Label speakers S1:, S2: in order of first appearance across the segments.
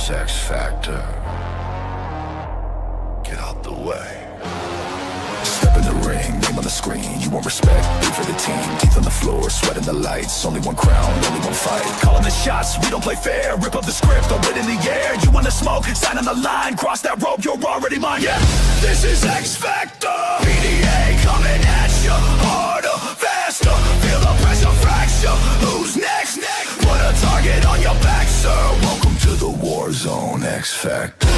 S1: Sex Factor. Get out the way. Step in the ring, name on the screen. You want respect, be for the team. Teeth on the floor, sweat in the lights. Only one crown, only one fight. Calling the shots, we don't play fair. Rip up the script, throw it in the air. You wanna smoke, sign on the line. Cross that rope, you're already mine, yeah. This is X Factor. PDA coming at you. Harder, faster. Feel the pressure fracture. Who's next? Put a target on your back, sir. Welcome to the war zone. X Factor.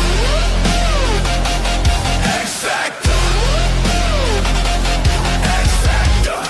S1: X Factor. X Factor.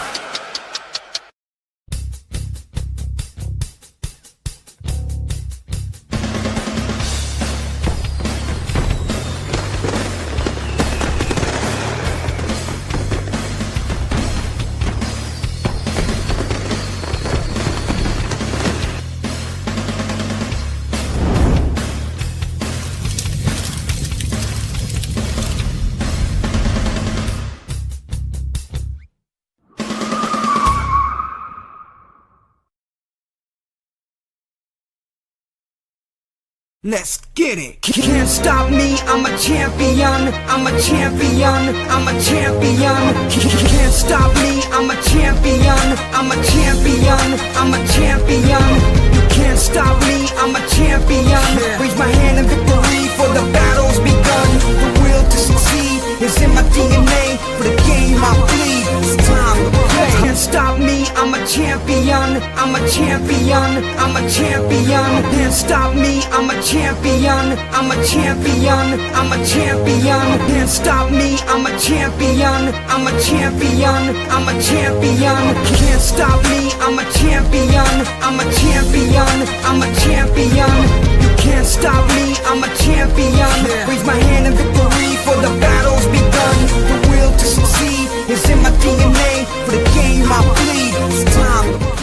S2: Let's get it. Can't stop me, I'm a champion. I'm a champion. I'm a champion. Can't stop me, I'm a champion. I'm a champion. I'm a champion. You can't stop me, I'm a champion. Raise my hand in victory for the battle's begun. The will to succeed is in my DNA. For the game I bleed, it's time to play. Can't stop me, I'm a champion. I'm a champion. I'm a champion. Can't stop me, I'm a champion. I'm a champion. I'm a champion. Can't stop me, I'm a champion. I'm a champion. I'm a champion. Can't stop me, I'm a champion. I'm a champion. I'm a champion. You can't stop me, I'm a champion. Raise my hand in victory for the battle's begun. The will to succeed is in my DNA. For the game I bleed, it's time to play.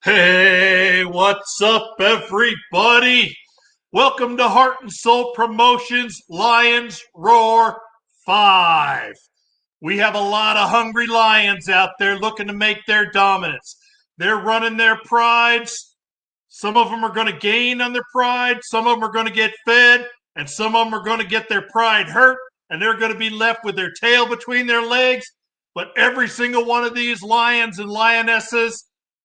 S3: Hey, what's up, everybody? Welcome to Heart and Soul Promotions Lions Roar 5. We have a lot of hungry lions out there looking to make their dominance. They're running their prides. Some of them are going to gain on their pride. Some of them are going to get fed. And some of them are going to get their pride hurt. And they're going to be left with their tail between their legs. But every single one of these lions and lionesses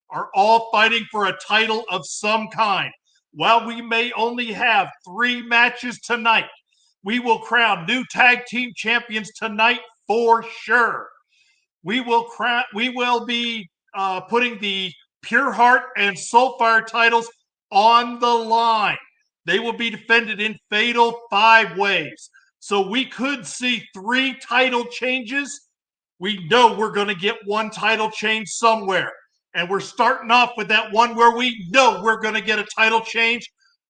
S3: are all fighting for a title of some kind. While we may only have 3 matches tonight, we will crown new tag team champions tonight for sure. We will be putting the Pure Heart and Soulfire titles on the line. They will be defended in fatal 5 ways. So we could see 3 title changes. We know we're going to get 1 title change somewhere. And we're starting off with that one where we know we're going to get a title change,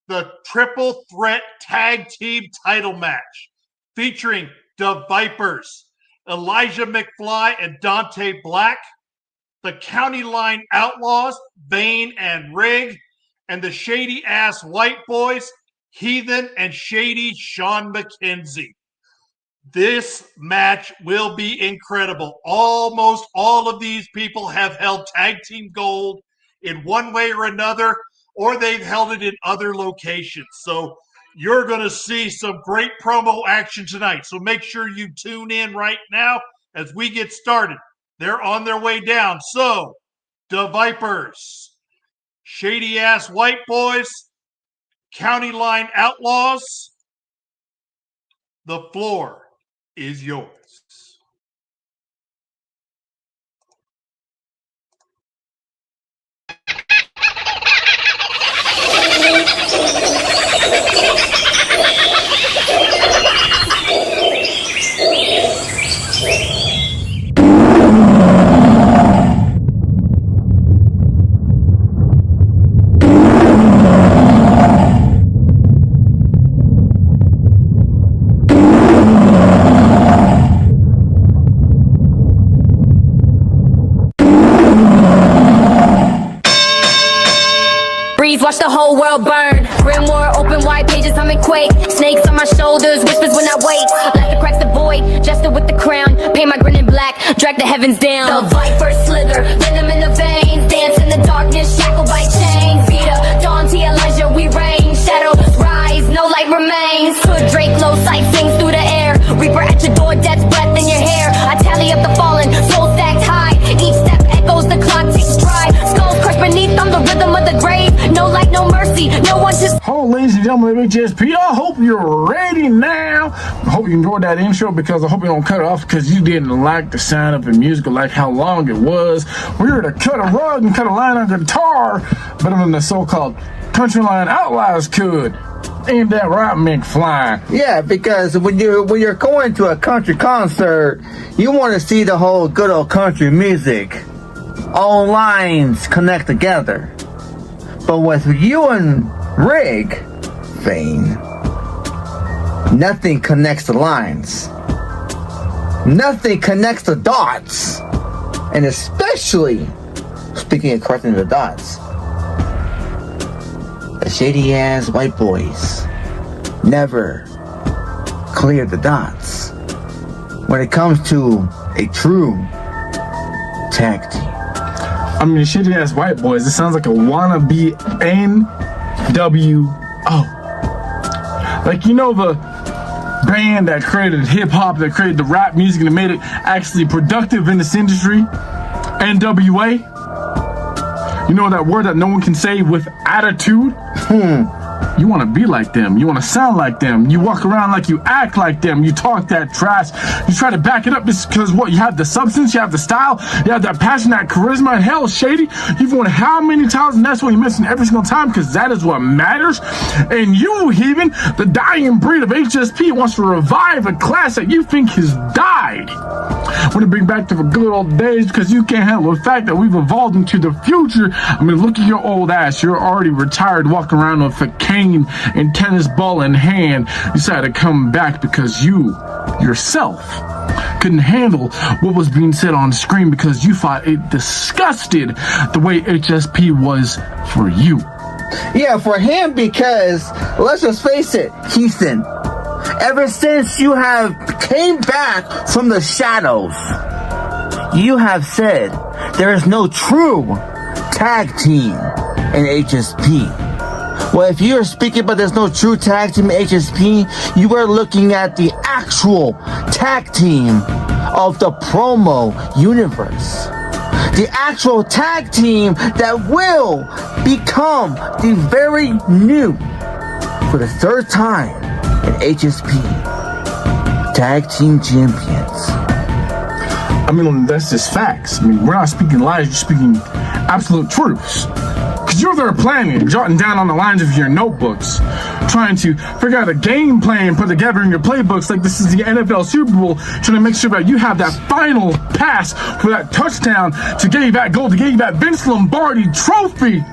S3: the Triple Threat Tag Team title match, featuring the Vipers, Elijah McFly and Dante Black, the County Line Outlaws, Vane and Rig, and the Shady Ass White Boys, Heathen and Shady Sean McKenzie. This match will be incredible. Almost all of these people have held tag team gold in one way or another, or they've held it in other locations. So you're going to see some great promo action tonight. So make sure you tune in right now as we get started. They're on their way down. So the Vipers, Shady Ass White Boys, County Line Outlaws, the floor is yours.
S4: Watch the whole world burn. Grim war, open wide pages, I'm in quake. Snakes on my shoulders, whispers when I wake. Laughter cracks the void, jester with the crown. Paint my grin in black, drag the heavens down. The viper slither, venom in the veins. Dance in the darkness, shackled by chains. Vita, Dante, Elijah, we reign. Shadows rise, no light remains. Hood, Drake, low sight sings through the air. Reaper at your door, death's breath in your hair. I tally up the fallen, soul stacked high. Each step echoes, the clock ticks dry. Skulls crushed beneath them, the rhythm of the grave. No light, no mercy, no one just.
S5: Hello, ladies and gentlemen of HSP. I hope you're ready now. I hope you enjoyed that intro because I hope you don't cut it off because you didn't like the sound of the music or like how long it was. We were to cut a rug and cut a line on guitar better than the so-called country line outlaws could. Ain't that right, McFly?
S6: Yeah, because when you're going to a country concert, you want to see the whole good old country music. All lines connect together. But with you and Rig, Vane, nothing connects the lines. Nothing connects the dots. And especially, speaking of connecting the dots, the shady ass white boys never clear the dots when it comes to a true tag team.
S5: I mean, shitty ass white boys. It sounds like a wannabe NWO. Like, you know, the band that created hip hop, that created the rap music, and made it actually productive in this industry? NWA. You know that word that no one can say with attitude? You want to be like them. You want to sound like them. You walk around like you act like them. You talk that trash. You try to back it up because what? You have the substance, you have the style, you have that passion, that charisma, and hell, Shady, you've won how many times, and that's what you mention every single time because that is what matters. And you, Heathen, the dying breed of HSP, wants to revive a class that you think has died. Want to bring back to the good old days because you can't handle the fact that we've evolved into the future. I mean, look at your old ass. You're already retired, walking around with a cane chain and tennis ball in hand, you decided to come back because you, yourself, couldn't handle what was being said on screen because you thought it disgusted the way HSP was for you.
S6: Yeah, for him, because let's just face it, Houston, ever since you have came back from the shadows, you have said there is no true tag team in HSP. Well, if you are speaking about there's no true tag team in HSP, you are looking at the actual tag team of the Promo universe. The actual tag team that will become the very new, for the third time in HSP, tag team champions.
S5: I mean, that's just facts. I mean, we're not speaking lies, you're speaking absolute truths. Because you're there planning, jotting down on the lines of your notebooks, trying to figure out a game plan, put together in your playbooks like this is the NFL Super Bowl, trying to make sure that you have that final pass for that touchdown to get you that goal, to get you that Vince Lombardi trophy.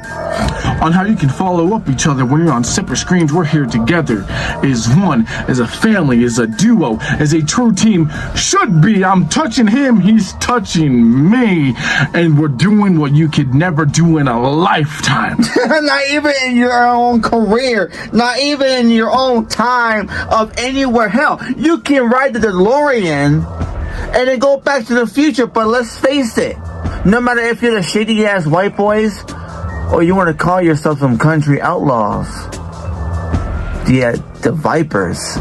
S5: On how you can follow up each other when you're on separate screens. We're here together as one, as a family, as a duo, as a true team should be. I'm touching him, he's touching me, and we're doing what you could never do in a lifetime.
S6: Not even in your own career, not even in your own time of anywhere. Hell, you can ride the DeLorean and then go back to the future, but let's face it, no matter if you're the shady ass white boys or you want to call yourself some country outlaws, the Vipers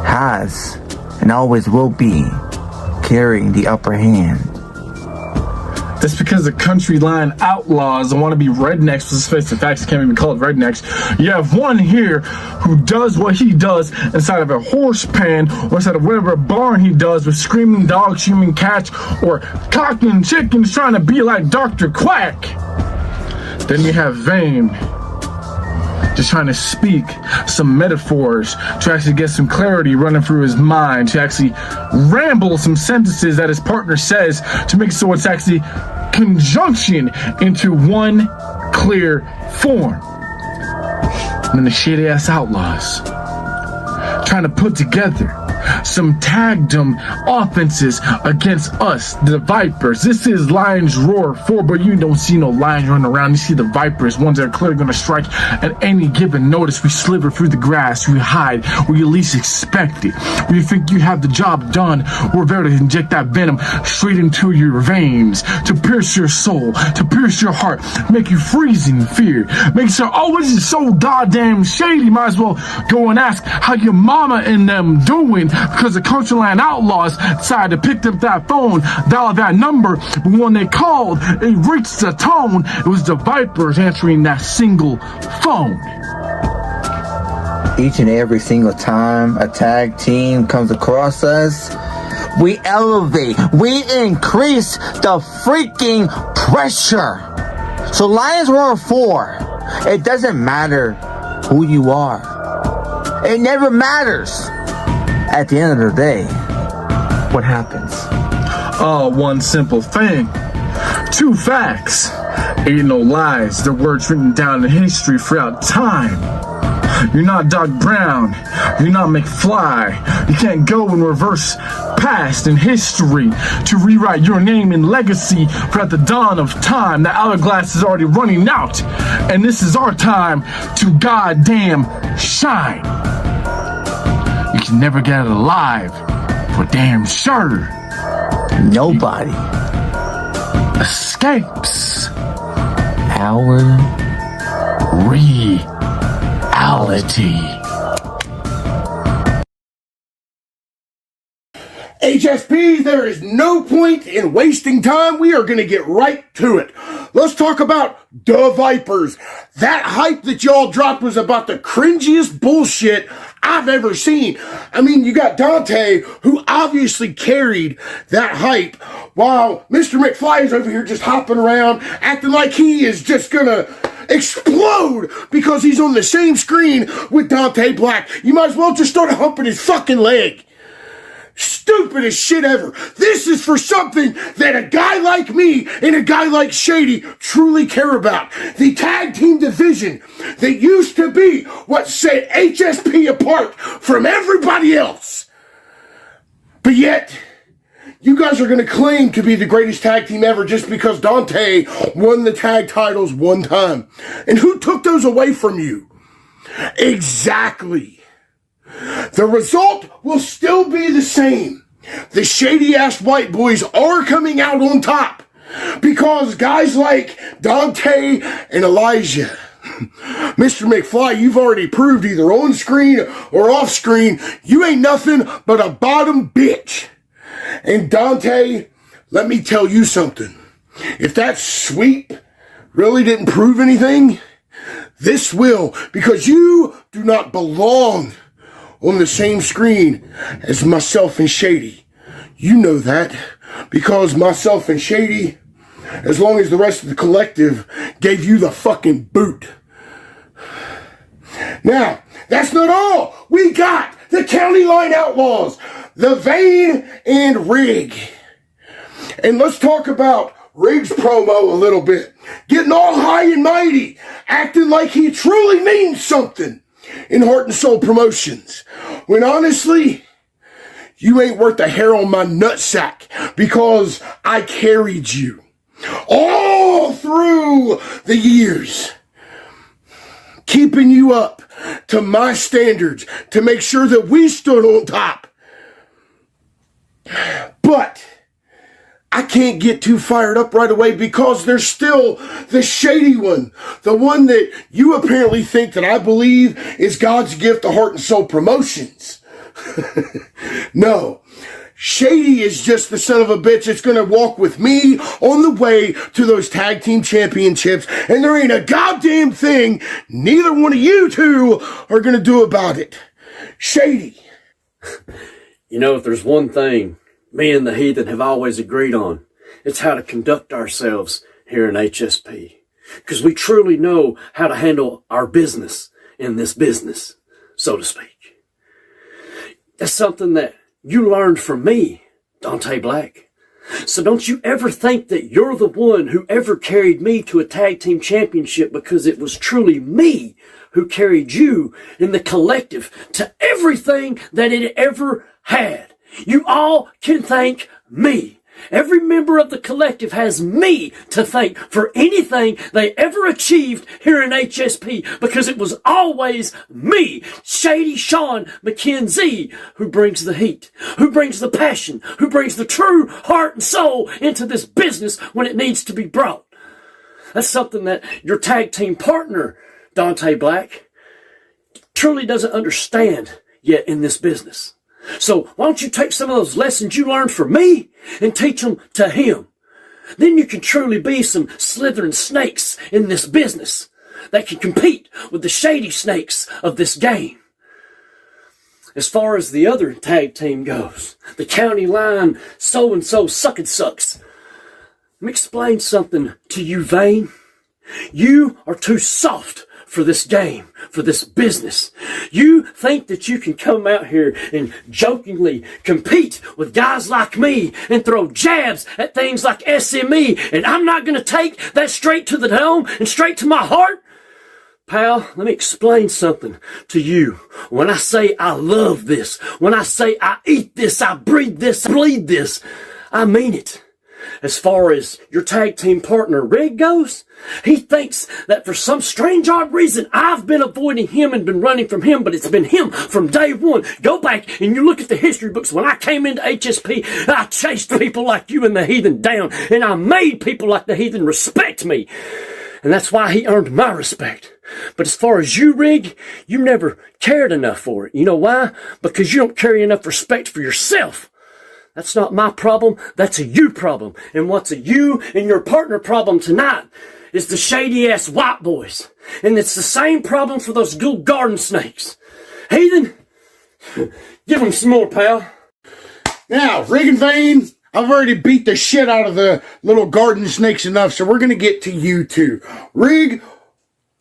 S6: has and always will be carrying the upper hand.
S5: That's because the country line outlaws want to be rednecks. Let's face the facts, can't even call it rednecks. You have one here who does what he does inside of a horse pen or inside of whatever barn he does with screaming dogs, screaming cats, or cocking chickens trying to be like Dr. Quack. Then you have Vane just trying to speak some metaphors to actually get some clarity running through his mind, to actually ramble some sentences that his partner says to make so it's actually conjunction into one clear form. And then the shitty ass outlaws trying to put together some tagdom offenses against us, the Vipers. This is Lions Roar 4, but you don't see no lions running around. You see the Vipers, ones that are clearly going to strike at any given notice. We sliver through the grass, we hide where you least expect it. Where you think you have the job done, we're there to inject that venom straight into your veins, to pierce your soul, to pierce your heart, make you freeze in fear. Make sure, oh, this is so goddamn shady. Might as well go and ask how your mama and them doing, because the Country Line Outlaws decided to pick up that phone, dial that number, but when they called, it reached the tone. It was the Vipers answering that single phone.
S6: Each and every single time a tag team comes across us, we elevate, we increase the freaking pressure. So Lions Roar 4, it doesn't matter who you are. It never matters. At the end of the day, what happens?
S5: Oh, one simple thing. 2 facts. Ain't no lies. They're words written down in history throughout time. You're not Doc Brown. You're not McFly. You can't go in reverse past in history to rewrite your name and legacy throughout the dawn of time. The hourglass is already running out, and this is our time to goddamn shine. You can never get it alive, for damn sure.
S6: Nobody
S5: escapes
S6: our
S5: reality.
S7: HSP, there is no point in wasting time. We are going to get right to it. Let's talk about the Vipers. That hype that y'all dropped was about the cringiest bullshit I've ever seen. I mean, you got Dante, who obviously carried that hype, while Mr. McFly is over here just hopping around, acting like he is just gonna explode because he's on the same screen with Dante Black. You might as well just start humping his fucking leg. Stupidest shit ever. This is for something that a guy like me and a guy like Shady truly care about. The tag team division that used to be what set HSP apart from everybody else. But yet, you guys are going to claim to be the greatest tag team ever just because Dante won the tag titles one time. And who took those away from you? Exactly. The result will still be the same. The shady-ass white boys are coming out on top because guys like Dante and Elijah, Mr. McFly, you've already proved either on screen or off screen, you ain't nothing but a bottom bitch. And Dante, let me tell you something. If that sweep really didn't prove anything, this will, because you do not belong on the same screen as myself and Shady. You know that, because myself and Shady, as long as the rest of the collective gave you the fucking boot. Now, that's not all. We got the County Line Outlaws, the Vane and Rig. And let's talk about Rig's promo a little bit. Getting all high and mighty, acting like he truly means something in Heart and Soul Promotions. When honestly, you ain't worth a hair on my nutsack because I carried you all through the years, keeping you up to my standards to make sure that we stood on top. But I can't get too fired up right away because there's still the shady one. The one that you apparently think that I believe is God's gift to Heart and Soul Promotions. No. Shady is just the son of a bitch that's going to walk with me on the way to those tag team championships. And there ain't a goddamn thing neither one of you two are going to do about it. Shady.
S8: You know, if there's one thing me and the Heathen have always agreed on, it's how to conduct ourselves here in HSP. Because we truly know how to handle our business in this business, so to speak. That's something that you learned from me, Dante Black. So don't you ever think that you're the one who ever carried me to a tag team championship, because it was truly me who carried you in the collective to everything that it ever had. You all can thank me. Every member of the collective has me to thank for anything they ever achieved here in HSP, because it was always me, Shady Sean McKenzie, who brings the heat, who brings the passion, who brings the true heart and soul into this business when it needs to be brought. That's something that your tag team partner, Dante Black, truly doesn't understand yet in this business. So why don't you take some of those lessons you learned from me and teach them to him? Then you can truly be some slithering snakes in this business that can compete with the shady snakes of this game. As far as the other tag team goes, the County Line so-and-so suckin' sucks. Let me explain something to you, Vane. You are too soft for this game, for this business. You think that you can come out here and jokingly compete with guys like me and throw jabs at things like SME, and I'm not going to take that straight to the dome and straight to my heart? Pal, let me explain something to you. When I say I love this, when I say I eat this, I breathe this, I bleed this, I mean it. As far as your tag team partner Rig goes, he thinks that for some strange odd reason I've been avoiding him and been running from him, but it's been him from day one. Go back and you look at the history books. When I came into HSP, I chased people like you and the Heathen down, and I made people like the Heathen respect me. And that's why he earned my respect. But as far as you, Rig, you never cared enough for it. You know why? Because you don't carry enough respect for yourself. That's not my problem. That's a you problem. And what's a you and your partner problem tonight is the shady-ass white boys. And it's the same problem for those little garden snakes. Heathen, give them some more, pal.
S7: Now, Rig and Vane, I've already beat the shit out of the little garden snakes enough, so we're going to get to you two. Rig,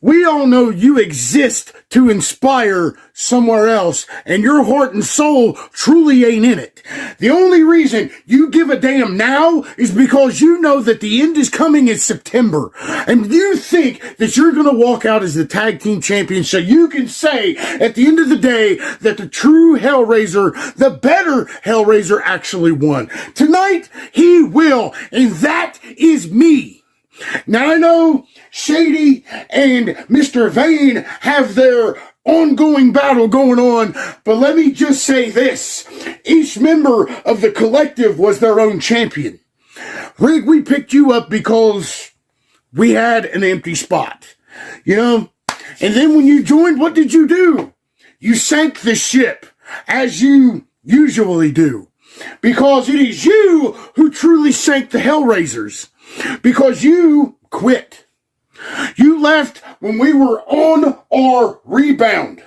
S7: we all know you exist to inspire somewhere else, and your heart and soul truly ain't in it. The only reason you give a damn now is because you know that the end is coming in September, and you think that you're going to walk out as the tag team champion so you can say at the end of the day that the true Hellraiser, the better Hellraiser, actually won. Tonight, he will, and that is me. Now I know Shady and Mr. Vane have their ongoing battle going on, but let me just say this. Each member of the collective was their own champion. Rig, we picked you up because we had an empty spot, you know? And then when you joined, what did you do? You sank the ship, as you usually do. Because it is you who truly sank the Hellraisers. Because you quit. You left when we were on our rebound.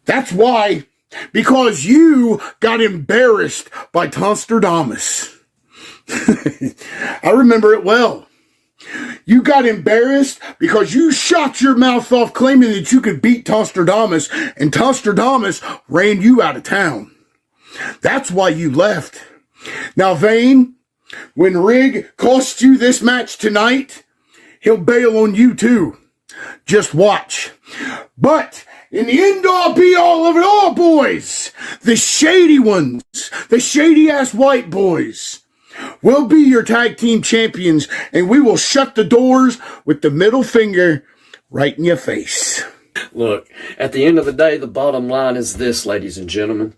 S7: That's why. Because you got embarrassed by Tonstradamus. I remember it well. You got embarrassed because you shot your mouth off claiming that you could beat Tonstradamus, and Tonstradamus ran you out of town. That's why you left. Now, Vane, when Rig costs you this match tonight, he'll bail on you too. Just watch. But in the end all be all of it all, boys, the shady ones, the shady ass white boys, will be your tag team champions, and we will shut the doors with the middle finger right in your face.
S8: Look, at the end of the day, the bottom line is this, ladies and gentlemen.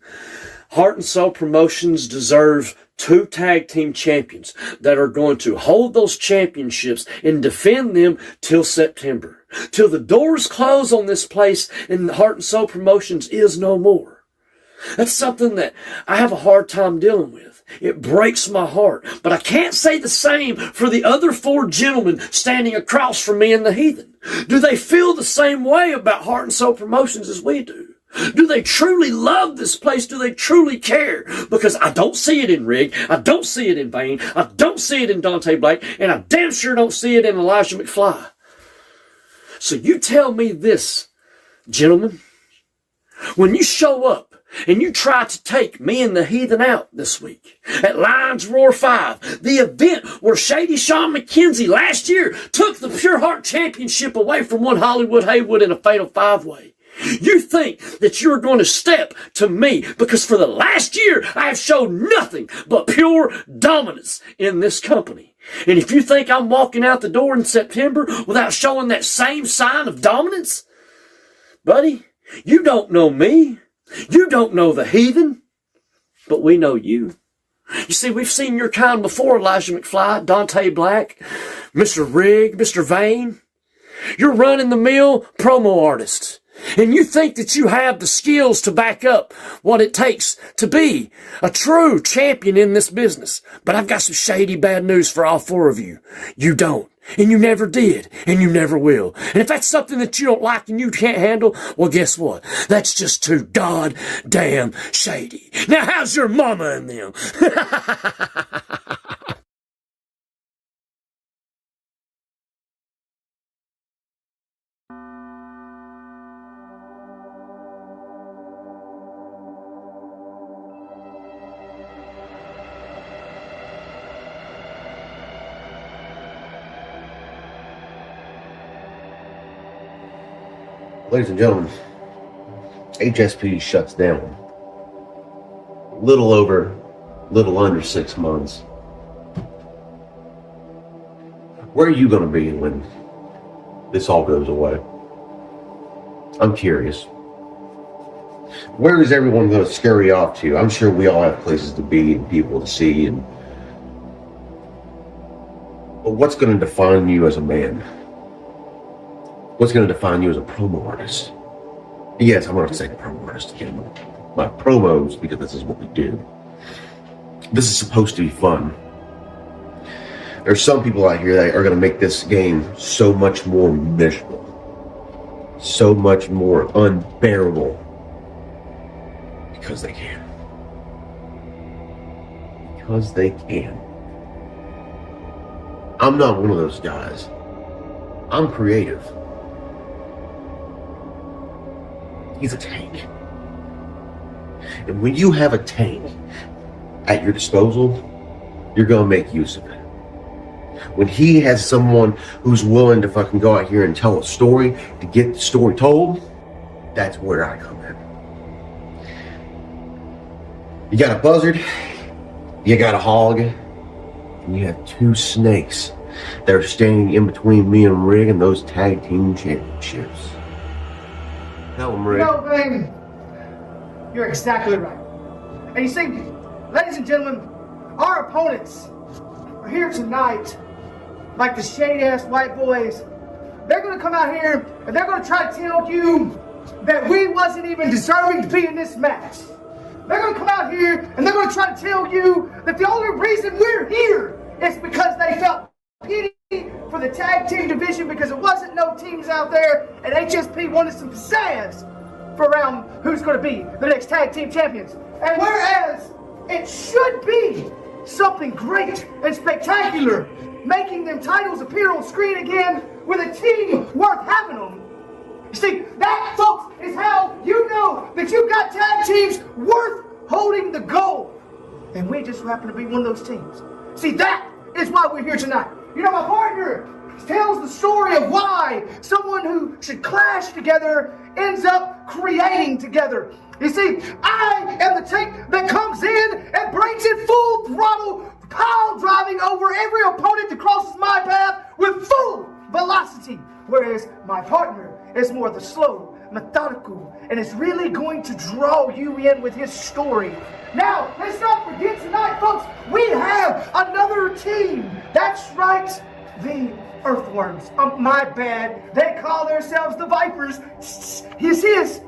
S8: Heart and Soul Promotions deserve 2 tag team champions that are going to hold those championships and defend them till September. Till the doors close on this place and Heart and Soul Promotions is no more. That's something that I have a hard time dealing with. It breaks my heart. But I can't say the same for the other 4 gentlemen standing across from me in the Heathen. Do they feel the same way about Heart and Soul Promotions as we do? Do they truly love this place? Do they truly care? Because I don't see it in Rig. I don't see it in Vane. I don't see it in Dante Blake. And I damn sure don't see it in Elijah McFly. So you tell me this, gentlemen. When you show up and you try to take me and the Heathen out this week at Lions Roar 5, the event where Shady Sean McKenzie last year took the Pure Heart Championship away from one Hollywood Haywood in a fatal 5-way. You think that you're going to step to me because for the last year I have shown nothing but pure dominance in this company. And if you think I'm walking out the door in September without showing that same sign of dominance, buddy, you don't know me. You don't know the Heathen, but we know you. You see, we've seen your kind before, Elijah McFly, Dante Black, Mr. Rig, Mr. Vane. You're run-in-the-mill promo artists. And you think that you have the skills to back up what it takes to be a true champion in this business. But I've got some shady bad news for all 4 of you. You don't. And you never did. And you never will. And if that's something that you don't like and you can't handle, well, guess what? That's just too goddamn shady. Now, how's your mama and them?
S9: Ladies and gentlemen, HSP shuts down. Little under 6 months. Where are you going to be when this all goes away? I'm curious. Where is everyone going to scurry off to? I'm sure we all have places to be and people to see. But what's going to define you as a man? What's going to define you as a promo artist? Yes, I'm going to say promo artist again. My promos, because this is what we do. This is supposed to be fun. There's some people out here that are going to make this game so much more miserable. So much more unbearable. Because they can. Because they can. I'm not one of those guys. I'm creative. He's a tank. And when you have a tank at your disposal, you're gonna make use of it. When he has someone who's willing to fucking go out here and tell a story to get the story told, that's where I come in. You got a buzzard, you got a hog, and you have two snakes that are standing in between me and Rig and those tag team championships. Tell him, Rig.
S10: No, baby. You're exactly right. And you see, ladies and gentlemen, our opponents are here tonight, like the shady-ass white boys. They're going to come out here and they're going to try to tell you that we wasn't even deserving to be in this match. They're going to come out here and they're going to try to tell you that the only reason we're here is because they felt pity for the tag team division because there wasn't no teams out there, and HSP wanted some pizzazz for around who's going to be the next tag team champions. And whereas it should be something great and spectacular, making them titles appear on screen again with a team worth having them. You see, that, folks, is how you know that you've got tag teams worth holding the gold. And we just happen to be one of those teams. See, that is why we're here tonight. You know, my partner tells the story of why someone who should clash together ends up creating together. You see, I am the tank that comes in and brings it full throttle, pile driving over every opponent that crosses my path with full velocity. Whereas my partner is more the slow, methodical, and is really going to draw you in with his story. Now, let's not forget tonight, folks, we have another team. That's right, the Earthworms. My bad. They call themselves the Vipers. Yes, yes.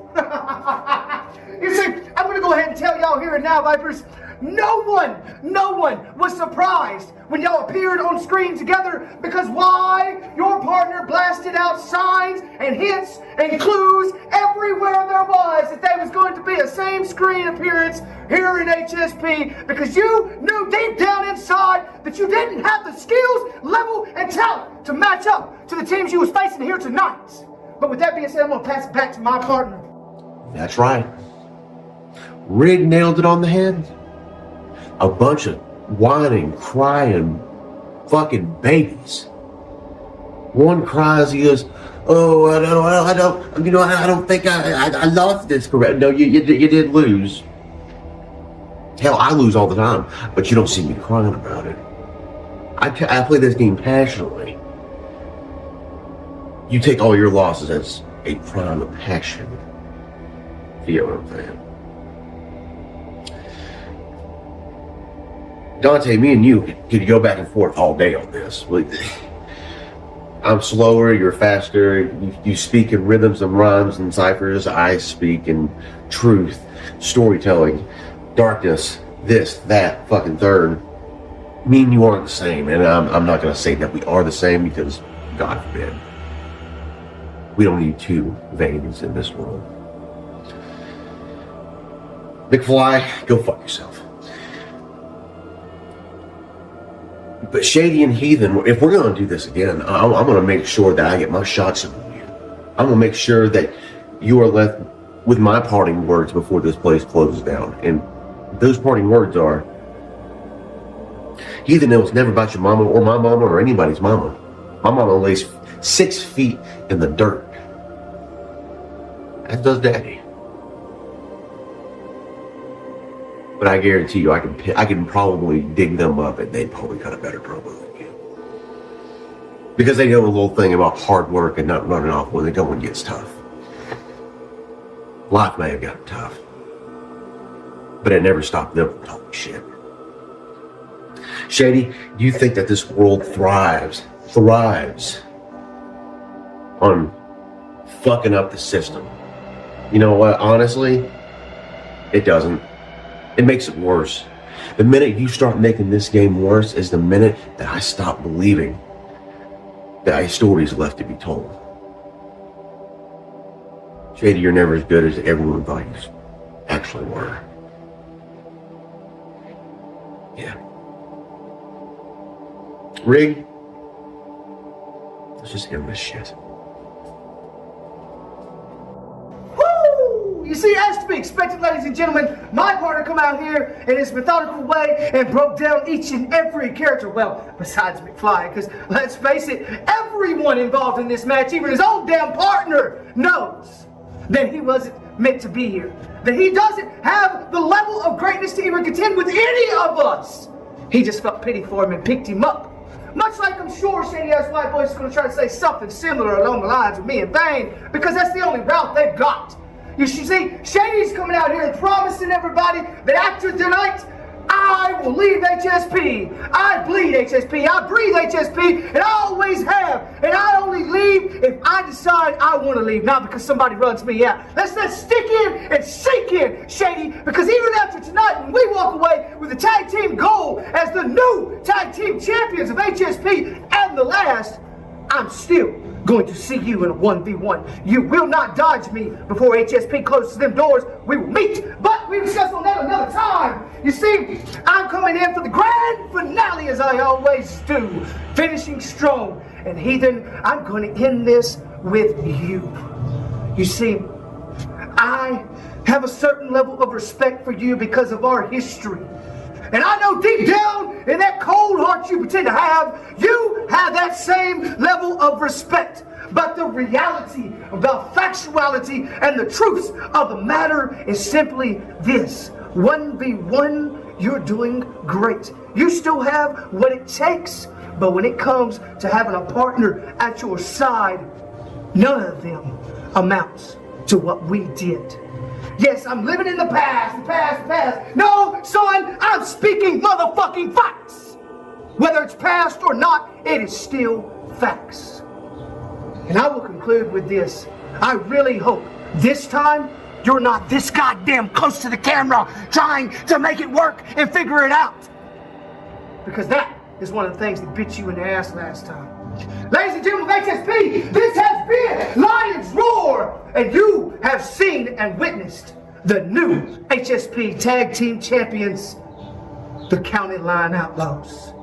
S10: You see, I'm going to go ahead and tell y'all here and now, Vipers, no one was surprised when y'all appeared on screen together, because why? Your partner blasted out signs and hints and clues everywhere there was that there was going to be a same screen appearance here in HSP, because you knew deep down inside that you didn't have the skills, level, and talent to match up to the teams you was facing here tonight. But with that being said, I'm going to pass it back to my partner.
S9: That's right. Rig nailed it on the head. A bunch of whining, crying, fucking babies. One cries, he goes, "Oh, I don't think I lost this correct." No, you did lose. Hell, I lose all the time, but you don't see me crying about it. I play this game passionately. You take all your losses as a crime of passion. Feel what I'm saying? Dante, me and you could go back and forth all day on this. I'm slower, you're faster, you speak in rhythms and rhymes and ciphers, I speak in truth, storytelling, darkness, this, that, fucking third. Me and you aren't the same, and I'm not going to say that we are the same, because, God forbid, we don't need two veins in this world. McFly, go fuck yourself. But Shady and Heathen, if we're going to do this again, I'm going to make sure that I get my shots in you. I'm going to make sure that you are left with my parting words before this place closes down. And those parting words are, Heathen, it was never about your mama or my mama or anybody's mama. My mama lays 6 feet in the dirt. As does Daddy. But I guarantee you, I can probably dig them up, and they'd probably cut a better promo than you. Because they know a little thing about hard work and not running off when the going gets tough. Life may have gotten tough, but it never stopped them from talking shit. Shady, you think that this world thrives on fucking up the system? You know what? Honestly, it doesn't. It makes it worse. The minute you start making this game worse is the minute that I stop believing that a story is left to be told. Shady, you're never as good as everyone thought you actually were. Yeah. Rig, let's just end this shit.
S10: Woo! You see, as to be expected, ladies and gentlemen, my partner come out here in his methodical way and broke down each and every character. Well, besides McFly, because let's face it, everyone involved in this match, even his own damn partner, knows that he wasn't meant to be here. That he doesn't have the level of greatness to even contend with any of us. He just felt pity for him and picked him up. Much like I'm sure Shady Ass White Boys is going to try to say something similar along the lines of me and Bane, because that's the only route they've got. You see, Shady's coming out here and promising everybody that after tonight, I will leave HSP. I bleed HSP. I breathe HSP, and I always have. And I only leave if I decide I want to leave, not because somebody runs me out. Let's stick in and sink in, Shady, because even after tonight, when we walk away with the tag team gold as the new tag team champions of HSP and the last, I'm still going to see you in a 1v1. You will not dodge me before HSP closes them doors. We will meet, but we discuss on that another time. You see, I'm coming in for the grand finale as I always do, finishing strong. And Heathen, I'm going to end this with you. You see, I have a certain level of respect for you because of our history. And I know deep down in that cold heart you pretend to have, you have that same level of respect. But the reality about factuality and the truths of the matter is simply this. 1v1, you're doing great. You still have what it takes. But when it comes to having a partner at your side, none of them amounts to what we did. Yes, I'm living in the past, the past. No, son, I'm speaking motherfucking facts. Whether it's past or not, it is still facts. And I will conclude with this. I really hope this time you're not this goddamn close to the camera trying to make it work and figure it out. Because that is one of the things that bit you in the ass last time. Ladies and gentlemen of HSP, this has been Lion's Roar, and you have seen and witnessed the new HSP Tag Team Champions, the County Line Outlaws.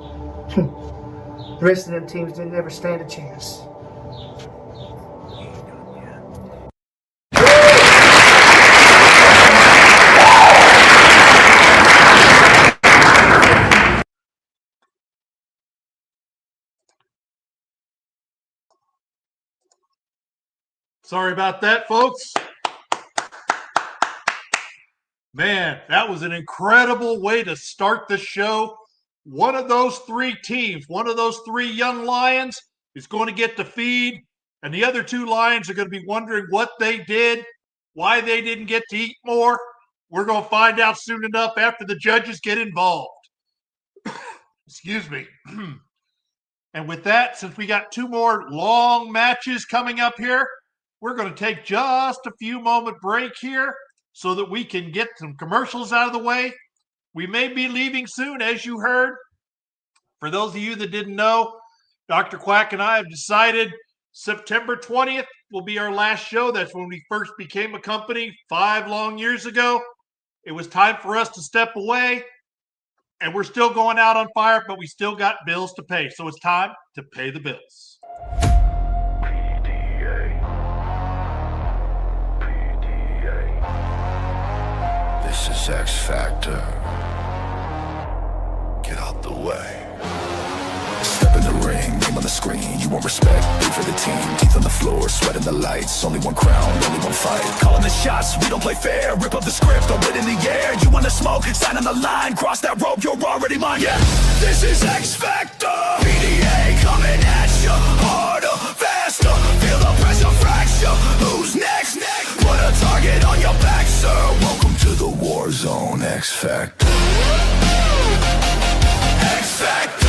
S10: The rest of them teams didn't ever stand a chance.
S3: Sorry about that, folks. Man, that was an incredible way to start the show. One of those three teams, one of those three young lions is going to get the feed, and the other two lions are going to be wondering what they did, why they didn't get to eat more. We're going to find out soon enough after the judges get involved. Excuse me. And with that, since we got two more long matches coming up here, we're going to take just a few moment break here so that we can get some commercials out of the way. We may be leaving soon, as you heard. For those of you that didn't know, Dr. Quack and I have decided September 20th will be our last show. That's when we first became a company 5 long years ago. It was time for us to step away, and we're still going out on fire, but we still got bills to pay. So it's time to pay the bills.
S1: This is X Factor. Get out the way. Step in the ring, name on the screen. You want respect, pay for the team. Teeth on the floor, sweat in the lights. Only one crown, only one fight. Calling the shots, we don't play fair. Rip up the script, throw it in the air. You wanna smoke, sign on the line. Cross that rope, you're already mine. Yeah, this is X Factor. PDA coming at you. Harder, faster. Feel the pressure fracture. Who's next? Put a target on your back, sir. Welcome to the war zone. X Factor. X Factor.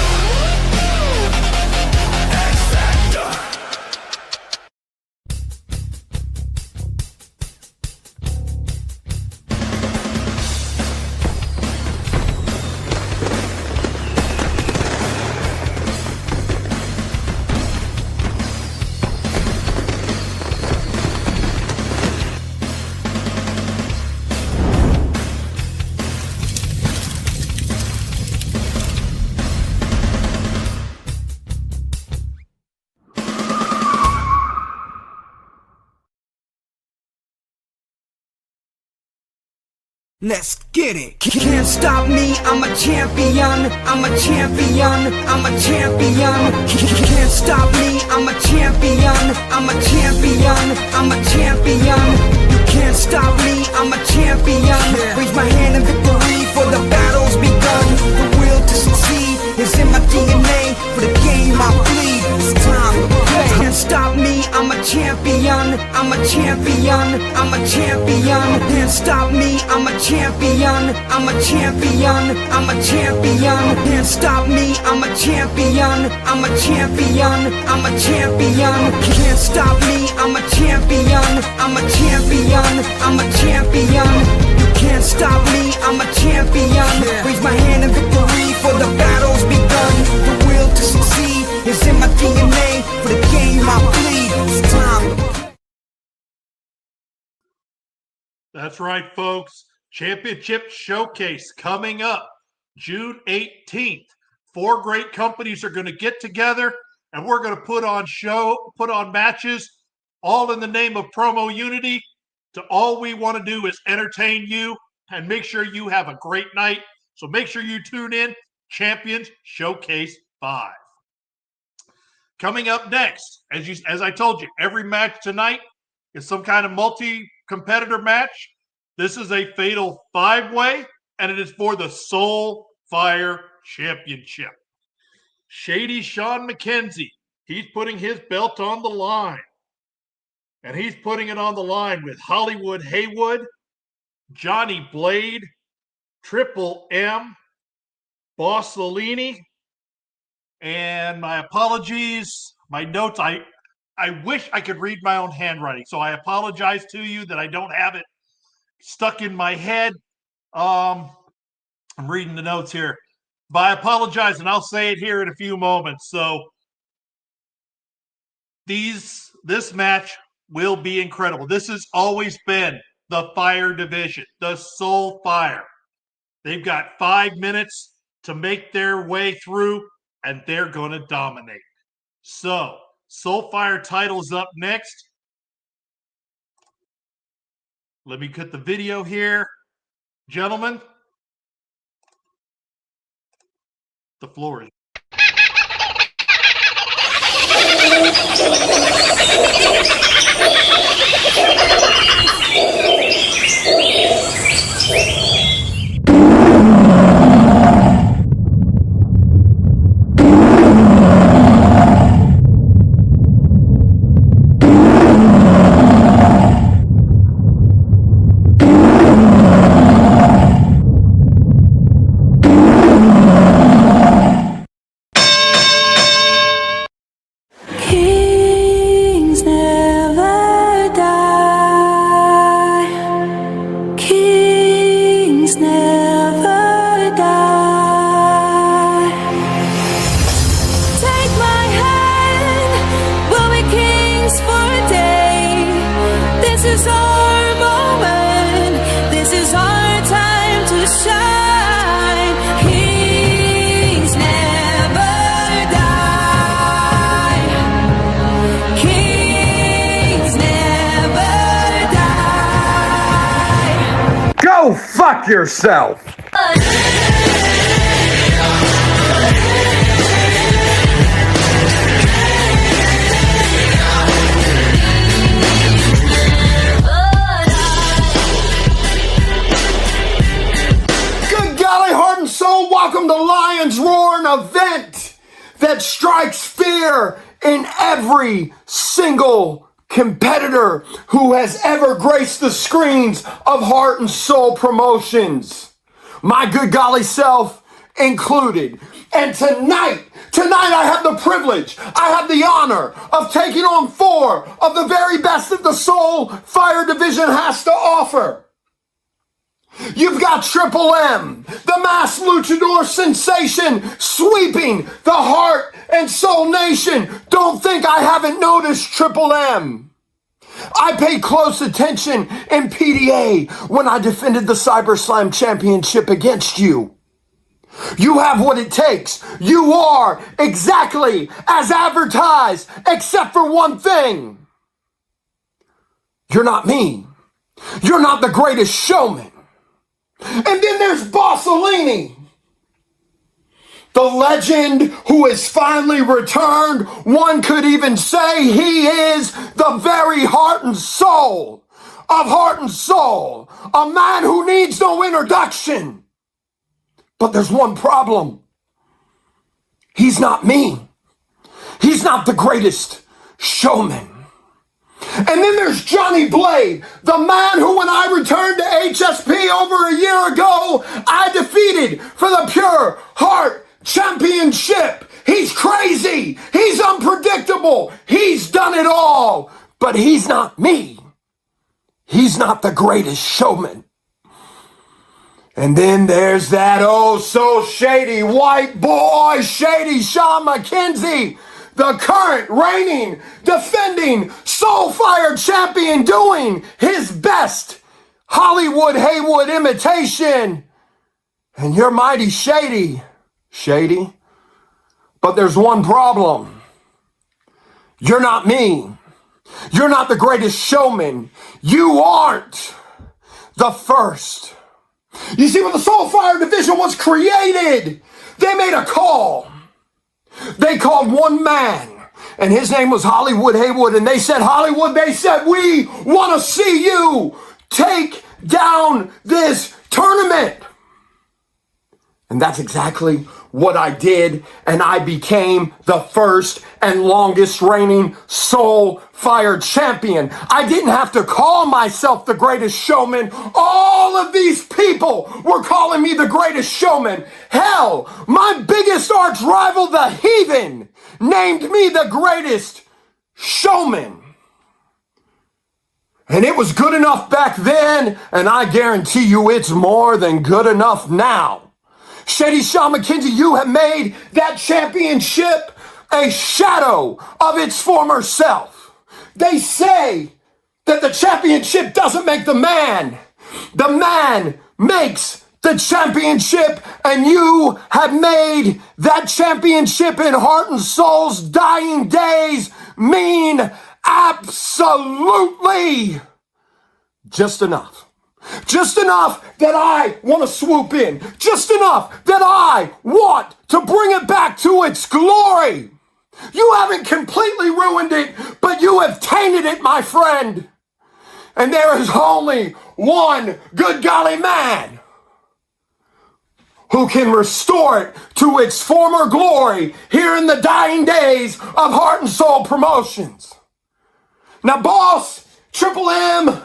S2: Let's get it. Can't stop me, I'm a champion. I'm a champion. I'm a champion. Can't stop me, I'm a champion. I'm a champion. I'm a champion. You can't stop me, I'm a champion. Raise my hand in victory for the battle's begun. The will to succeed is in my DNA. For the game I bleed, it's time to play. Can't stop me, I'm a champion. I'm a champion. I'm a champion. Can't stop me, I'm a champion. I'm a champion. I'm a champion. Can't stop me, I'm a champion. I'm a champion. I'm a champion. Can't stop me, I'm a champion. I'm a champion. I'm a champion. You can't stop me, I'm a champion. Raise my hand in victory for the battle's begun. The will to succeed is in my DNA. For the game I bleed, it's time to play.
S3: That's right, folks. Championship Showcase coming up June 18th. 4 great companies are going to get together, and we're going to put on matches, all in the name of Promo Unity. All we want to do is entertain you and make sure you have a great night. So make sure you tune in. Champions Showcase 5. Coming up next, as I told you, every match tonight is some kind of multi-competitor match. This is a fatal 5-way, and it is for the Soul Fire Championship. Shady Sean McKenzie, he's putting his belt on the line. And he's putting it on the line with Hollywood Haywood, Johnny Blade, Triple M, Boss Lolini, and my apologies, my notes, I wish I could read my own handwriting, so I apologize to you that I don't have it stuck in my head. I'm reading the notes here, but I apologize, and I'll say it here in a few moments. So this match will be incredible. This has always been the Fire division, the Soul Fire. They've got 5 minutes to make their way through, and they're going to dominate. So, Soul Fire title's up next. Let me cut the video here. Gentlemen, the floor is
S11: Kings never die. Kings never die. Take my hand, we'll be kings for a day. This is our moment. This is our time to shine. Kings never die. Kings never die.
S7: Go fuck yourself! Good golly, heart and soul, welcome to Lion's Roar, an event that strikes fear in every single competitor who has ever graced the screens of Heart and Soul Promotions. My good golly self included. And tonight I have the privilege, I have the honor of taking on 4 of the very best that the Soul Fire division has to offer. You've got Triple M, the mass luchador sensation, sweeping the Heart and Soul Nation. Don't think I haven't noticed Triple M. I paid close attention in PDA when I defended the Cyber Slam Championship against you. You have what it takes. You are exactly as advertised, except for one thing. You're not me. You're not the greatest showman. And then there's Bossolini, the legend who has finally returned. One could even say he is the very heart and soul of Heart and Soul, a man who needs no introduction. But there's one problem. He's not me. He's not the greatest showman. And then there's Johnny Blade, the man who, when I returned to HSP over a year ago, I defeated for the Pure Heart Championship. He's crazy. He's unpredictable. He's done it all. But he's not me. He's not the greatest showman. And then there's that oh so shady white boy, Shady Shawn McKenzie, the current reigning, defending Soul Fire champion, doing his best Hollywood Haywood imitation. And you're mighty shady. But there's one problem. You're not me. You're not the greatest showman. You aren't the first. You see, when the Soul Fire division was created, they made a call. They called one man, and his name was Hollywood Haywood, and they said, Hollywood, they said, we want to see you take down this tournament. And that's exactly what I did, and I became the first and longest reigning Soul Fire champion. I didn't have to call myself the greatest showman. All of these people were calling me the greatest showman. Hell, my biggest arch rival, the Heathen, named me the greatest showman. And it was good enough back then, and I guarantee you it's more than good enough now. Shady Shawn McKenzie, you have made that championship a shadow of its former self. They say that the championship doesn't make the man. The man makes the championship, and you have made that championship in Heart and Soul's dying days mean absolutely just enough. Just enough that I want to swoop in. Just enough that I want to bring it back to its glory. You haven't completely ruined it, but you have tainted it, my friend. And there is only one good golly man who can restore it to its former glory here in the dying days of Heart and Soul Promotions. Now, boss, Triple M,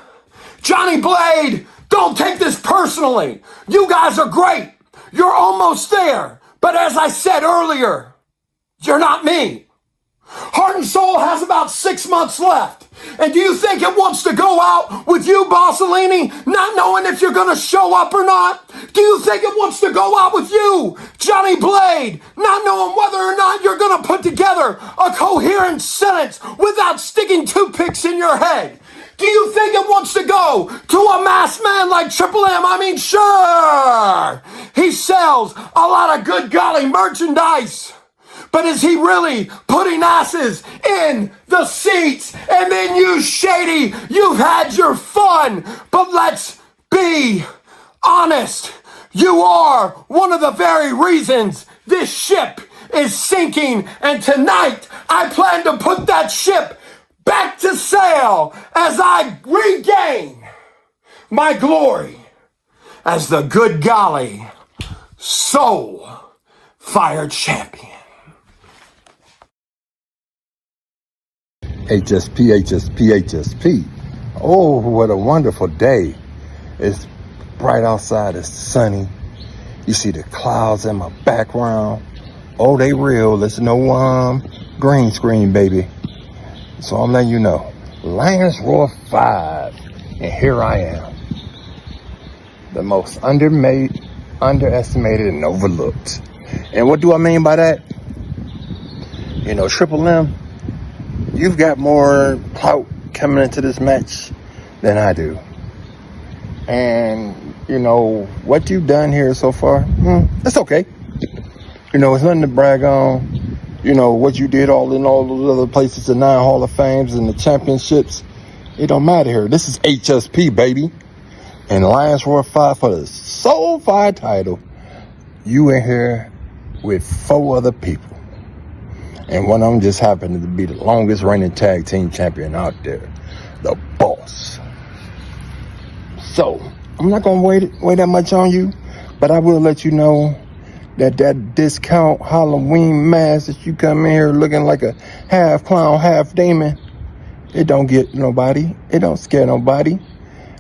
S7: Johnny Blade, don't take this personally. You guys are great. You're almost there. But as I said earlier, you're not me. Heart and Soul has about 6 months left. And do you think it wants to go out with you, Bossolini, not knowing if you're going to show up or not? Do you think it wants to go out with you, Johnny Blade, not knowing whether or not you're going to put together a coherent sentence without sticking toothpicks in your head? Do you think it wants to go to a masked man like Triple M? I mean, sure, he sells a lot of good golly merchandise. But is he really putting asses in the seats? And then you, Shady, you've had your fun. But let's be honest. You are one of the very reasons this ship is sinking. And tonight, I plan to put that ship back to sail as I regain my glory as the good golly Soul Fire champion.
S12: HSP. Oh, what a wonderful day. It's bright outside, it's sunny. You see the clouds in my background. Oh, they real. There's no green screen, baby. So I'm letting you know. Lions Roar 5. And here I am. The most underestimated and overlooked. And what do I mean by that? You know, Triple M, you've got more clout coming into this match than I do. And, you know, what you've done here so far, it's okay. You know, it's nothing to brag on. You know, what you did all in all those other places, the 9 Hall of Fames and the championships, it don't matter here. This is HSP, baby. And Lions Roar 5 for the Soul Fire title, you in here with 4 other people. And one of them just happened to be the longest reigning tag team champion out there, the Boss. So, I'm not going to wait that much on you, but I will let you know that discount Halloween mask that you come in here looking like a half clown, half demon, it don't get nobody. It don't scare nobody.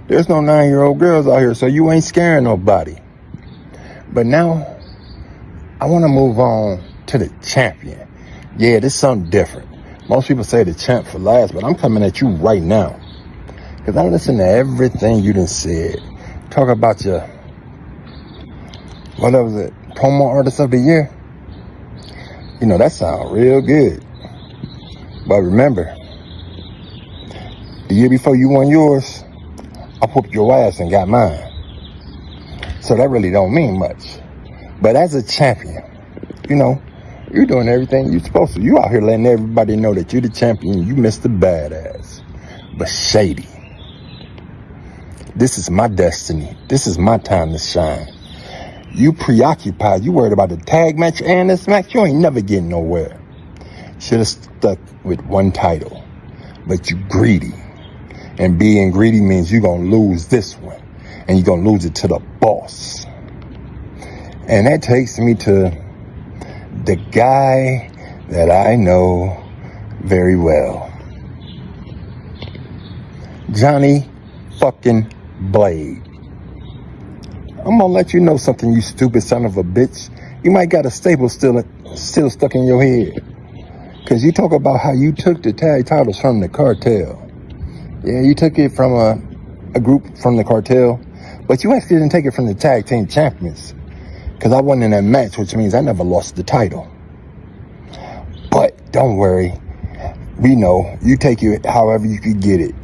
S12: There's no 9-year-old girls out here, so you ain't scaring nobody. But now, I want to move on to the champion. Yeah, this is something different. Most people say the champ for last, but I'm coming at you right now. Because I listen to everything you done said. Talk about your, what was it, Promo Artists of the Year? You know, that sounds real good. But remember, the year before you won yours, I whooped your ass and got mine. So that really don't mean much. But as a champion, you know, you're doing everything you're supposed to. You out here letting everybody know that you're the champion. You Mr. Badass. But Shady, this is my destiny. This is my time to shine. You preoccupied. You worried about the tag match and this match. You ain't never getting nowhere. Should have stuck with one title. But you greedy. And being greedy means you're going to lose this one. And you're going to lose it to the Boss. And that takes me to the guy that I know very well. Johnny fucking Blade. I'm gonna let you know something, you stupid son of a bitch. You might got a staple still stuck in your head. Cause you talk about how you took the tag titles from the cartel. Yeah, you took it from a group from the cartel, but you actually didn't take it from the tag team champions. Because I wasn't in that match, which means I never lost the title. But don't worry. We know you take it however you could get it.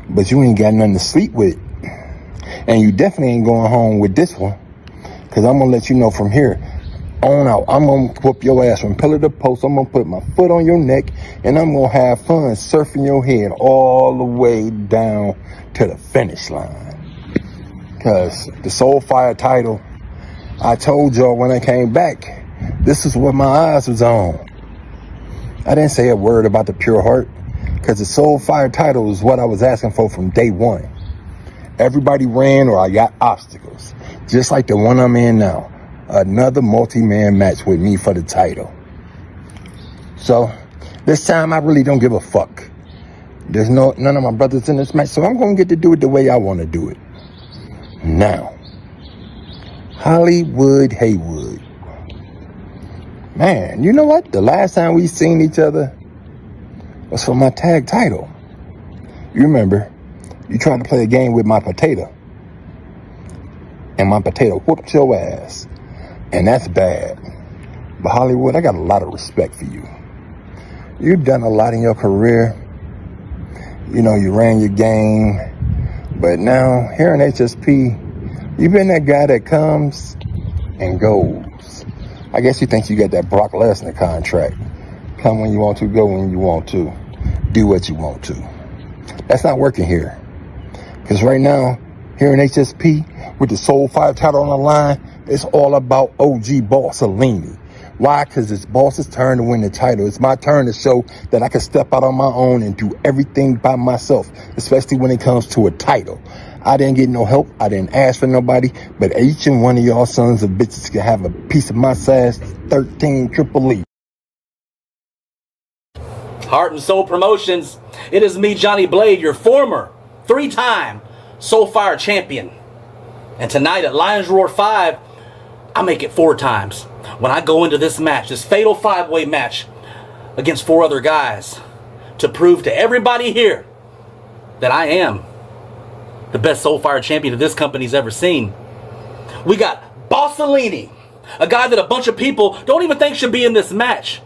S12: But you ain't got nothing to sleep with. And you definitely ain't going home with this one. Because I'm going to let you know from here on out. I'm going to whoop your ass from pillar to post. I'm going to put my foot on your neck. And I'm going to have fun surfing your head all the way down to the finish line. Because the Soul Fire title, I told y'all when I came back, this is what my eyes was on. I didn't say a word about the pure heart, because the Soul Fire title is what I was asking for from day one. Everybody ran or I got obstacles, just like the one I'm in now. Another multi-man match with me for the title. So this time I really don't give a fuck. There's none of my brothers in this match, so I'm going to get to do it the way I want to do it. Now, Hollywood Haywood. Man, you know what? The last time we seen each other was for my tag title. You remember, you tried to play a game with my potato. And my potato whooped your ass. And that's bad. But Hollywood, I got a lot of respect for you. You've done a lot in your career. You know, you ran your game. But now, here in HSP, you've been that guy that comes and goes. I guess you think you got that Brock Lesnar contract. Come when you want to, go when you want to. Do what you want to. That's not working here. Because right now, here in HSP, with the Soul Fire title on the line, it's all about OG Bossalini. Why? Because it's Boss's turn to win the title. It's my turn to show that I can step out on my own and do everything by myself, especially when it comes to a title. I didn't get no help. I didn't ask for nobody, but each and one of y'all sons of bitches can have a piece of my size 13 Triple E.
S13: Heart and Soul Promotions. It is me, Johnny Blade, your former 3-time Soul Fire champion. And tonight at Lions Roar 5, I make it 4 times. When I go into this match, this fatal 5-way match against 4 other guys, to prove to everybody here that I am the best Soul Fire champion that this company's ever seen. We got Bossalini, a guy that a bunch of people don't even think should be in this match.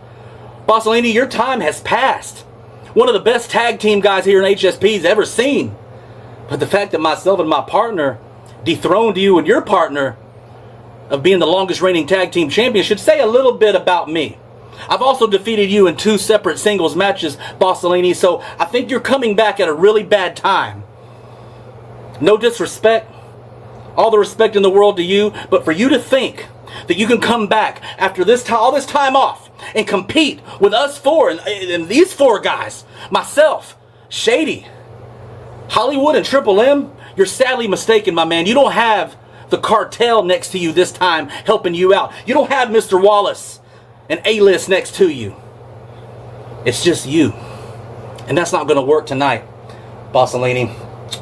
S13: Bossalini, your time has passed. One of the best tag team guys here in HSP's ever seen. But the fact that myself and my partner dethroned you and your partner of being the longest reigning tag team champion should say a little bit about me. I've also defeated you in 2 separate singles matches, Bossalini, so I think you're coming back at a really bad time. No disrespect, All the respect in the world to you, but for you to think that you can come back after this time, all this time off, and compete with us four and these four guys, myself, Shady, Hollywood, and Triple M, you're sadly mistaken, my man. You don't have the cartel next to you this time helping you out. You don't have Mr. Wallace and A-List next to you. It's just you. And that's not going to work tonight, Bossolini.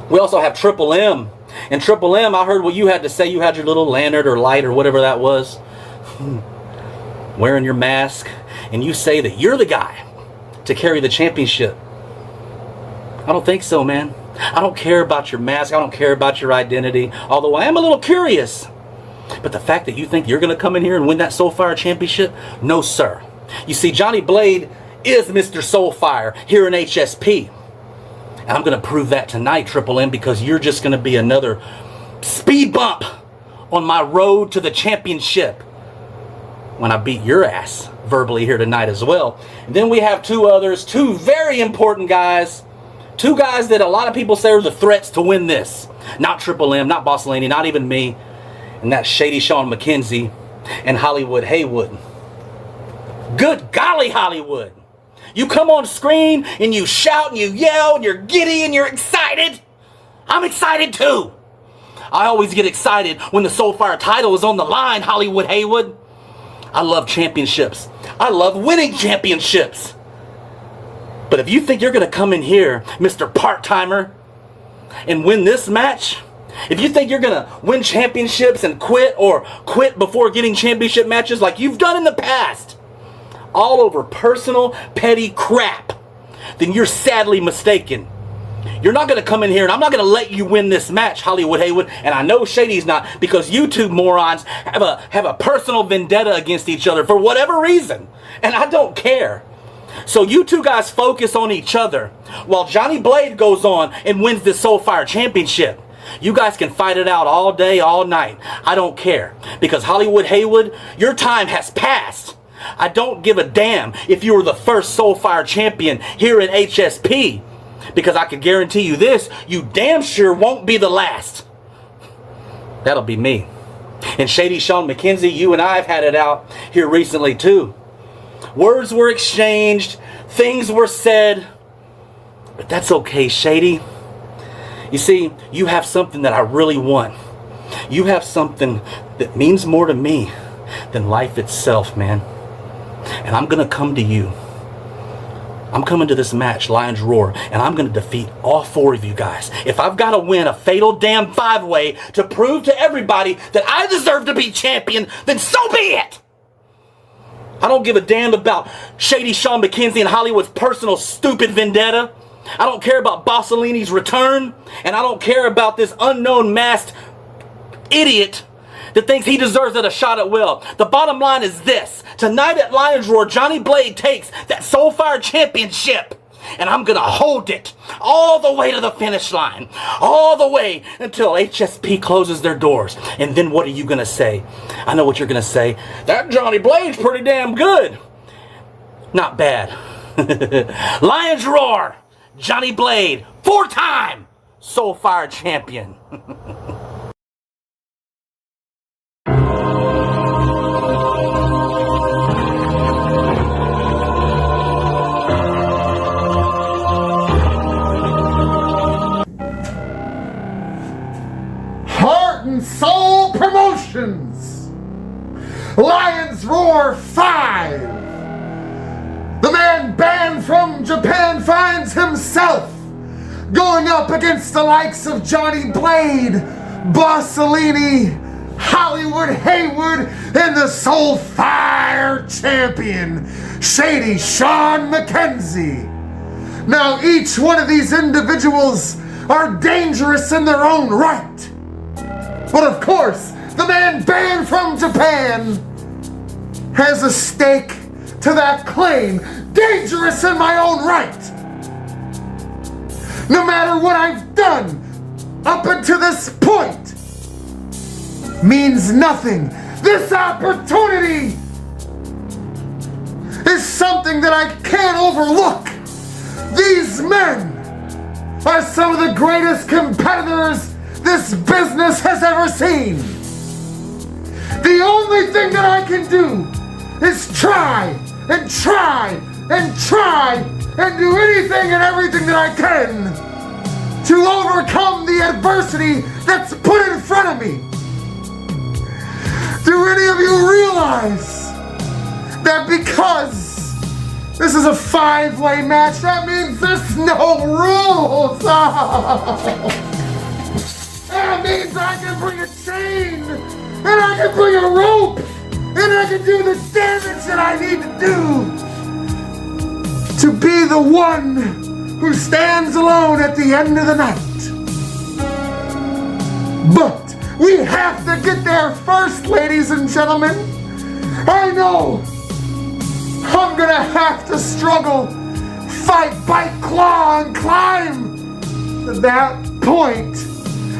S13: We also have Triple M. And Triple M, I heard what you had to say. You had your little lantern or light or whatever that was, wearing your mask. And you say that you're the guy to carry the championship. I don't think so, man. I don't care about your mask. I don't care about your identity. Although I am a little curious. But the fact that you think you're going to come in here and win that Soulfire championship? No, sir. You see, Johnny Blade is Mr. Soulfire here in HSP. And I'm going to prove that tonight, Triple M, because you're just going to be another speed bump on my road to the championship when I beat your ass verbally here tonight as well. And then we have two others, two very important guys. Two guys that a lot of people say are the threats to win this. Not Triple M, not Bossolini, not even me. And that's Shady Sean McKenzie and Hollywood Haywood. Good golly, Hollywood. You come on screen and you shout and you yell and you're giddy and you're excited. I'm excited too. I always get excited when the Soulfire title is on the line, Hollywood Haywood. I love championships. I love winning championships. But if you think you're going to come in here, Mr. Part-Timer, and win this match, if you think you're going to win championships and quit or quit before getting championship matches like you've done in the past, all over personal, petty crap, then you're sadly mistaken. You're not going to come in here and I'm not going to let you win this match, Hollywood Haywood, and I know Shady's not, because you two morons have a personal vendetta against each other for whatever reason, and I don't care. So you two guys focus on each other while Johnny Blade goes on and wins this Soulfire championship. You guys can fight it out all day, all night. I don't care, because Hollywood Haywood, your time has passed. I don't give a damn if you were the first Soulfire champion here in HSP, because I can guarantee you this, you damn sure won't be the last. That'll be me. And Shady Sean McKenzie, you and I have had it out here recently too. Words were exchanged, things were said, but that's okay, Shady. You see, you have something that I really want. You have something that means more to me than life itself, man. And I'm going to come to you. I'm coming to this match, Lions Roar, and I'm going to defeat all four of you guys. If I've got to win a fatal damn five-way to prove to everybody that I deserve to be champion, then so be it! I don't give a damn about Shady Sean McKenzie and Hollywood's personal stupid vendetta. I don't care about Bossolini's return, and I don't care about this unknown masked idiot that thinks he deserves it a shot at will. The bottom line is this. Tonight at Lions Roar, Johnny Blade takes that Soulfire championship, and I'm going to hold it all the way to the finish line. All the way until HSP closes their doors. And then what are you going to say? I know what you're going to say. That Johnny Blade's pretty damn good. Not bad. Lions Roar, Johnny Blade, 4-time Soulfire champion.
S7: Heart and Soul Promotions, Lions Roar 5. The man banned from Japan finds himself going up against the likes of Johnny Blade, Bossolini, Hollywood Haywood, and the Soulfire champion, Shady Sean McKenzie. Now, each one of these individuals are dangerous in their own right. But of course, the man banned from Japan has a stake to that claim. Dangerous in my own right. No matter what I've done up until this point means nothing. This opportunity is something that I can't overlook. These men are some of the greatest competitors this business has ever seen. The only thing that I can do is try and try and try and do anything and everything that I can to overcome the adversity that's put in front of me. Do any of you realize that because this is a 5-way match, that means there's no rules? That means I can bring a chain, and I can bring a rope, and I can do the damage that I need to do to be the one who stands alone at the end of the night. But we have to get there first, ladies and gentlemen. I know I'm gonna have to struggle, fight, bite, claw, and climb to that point.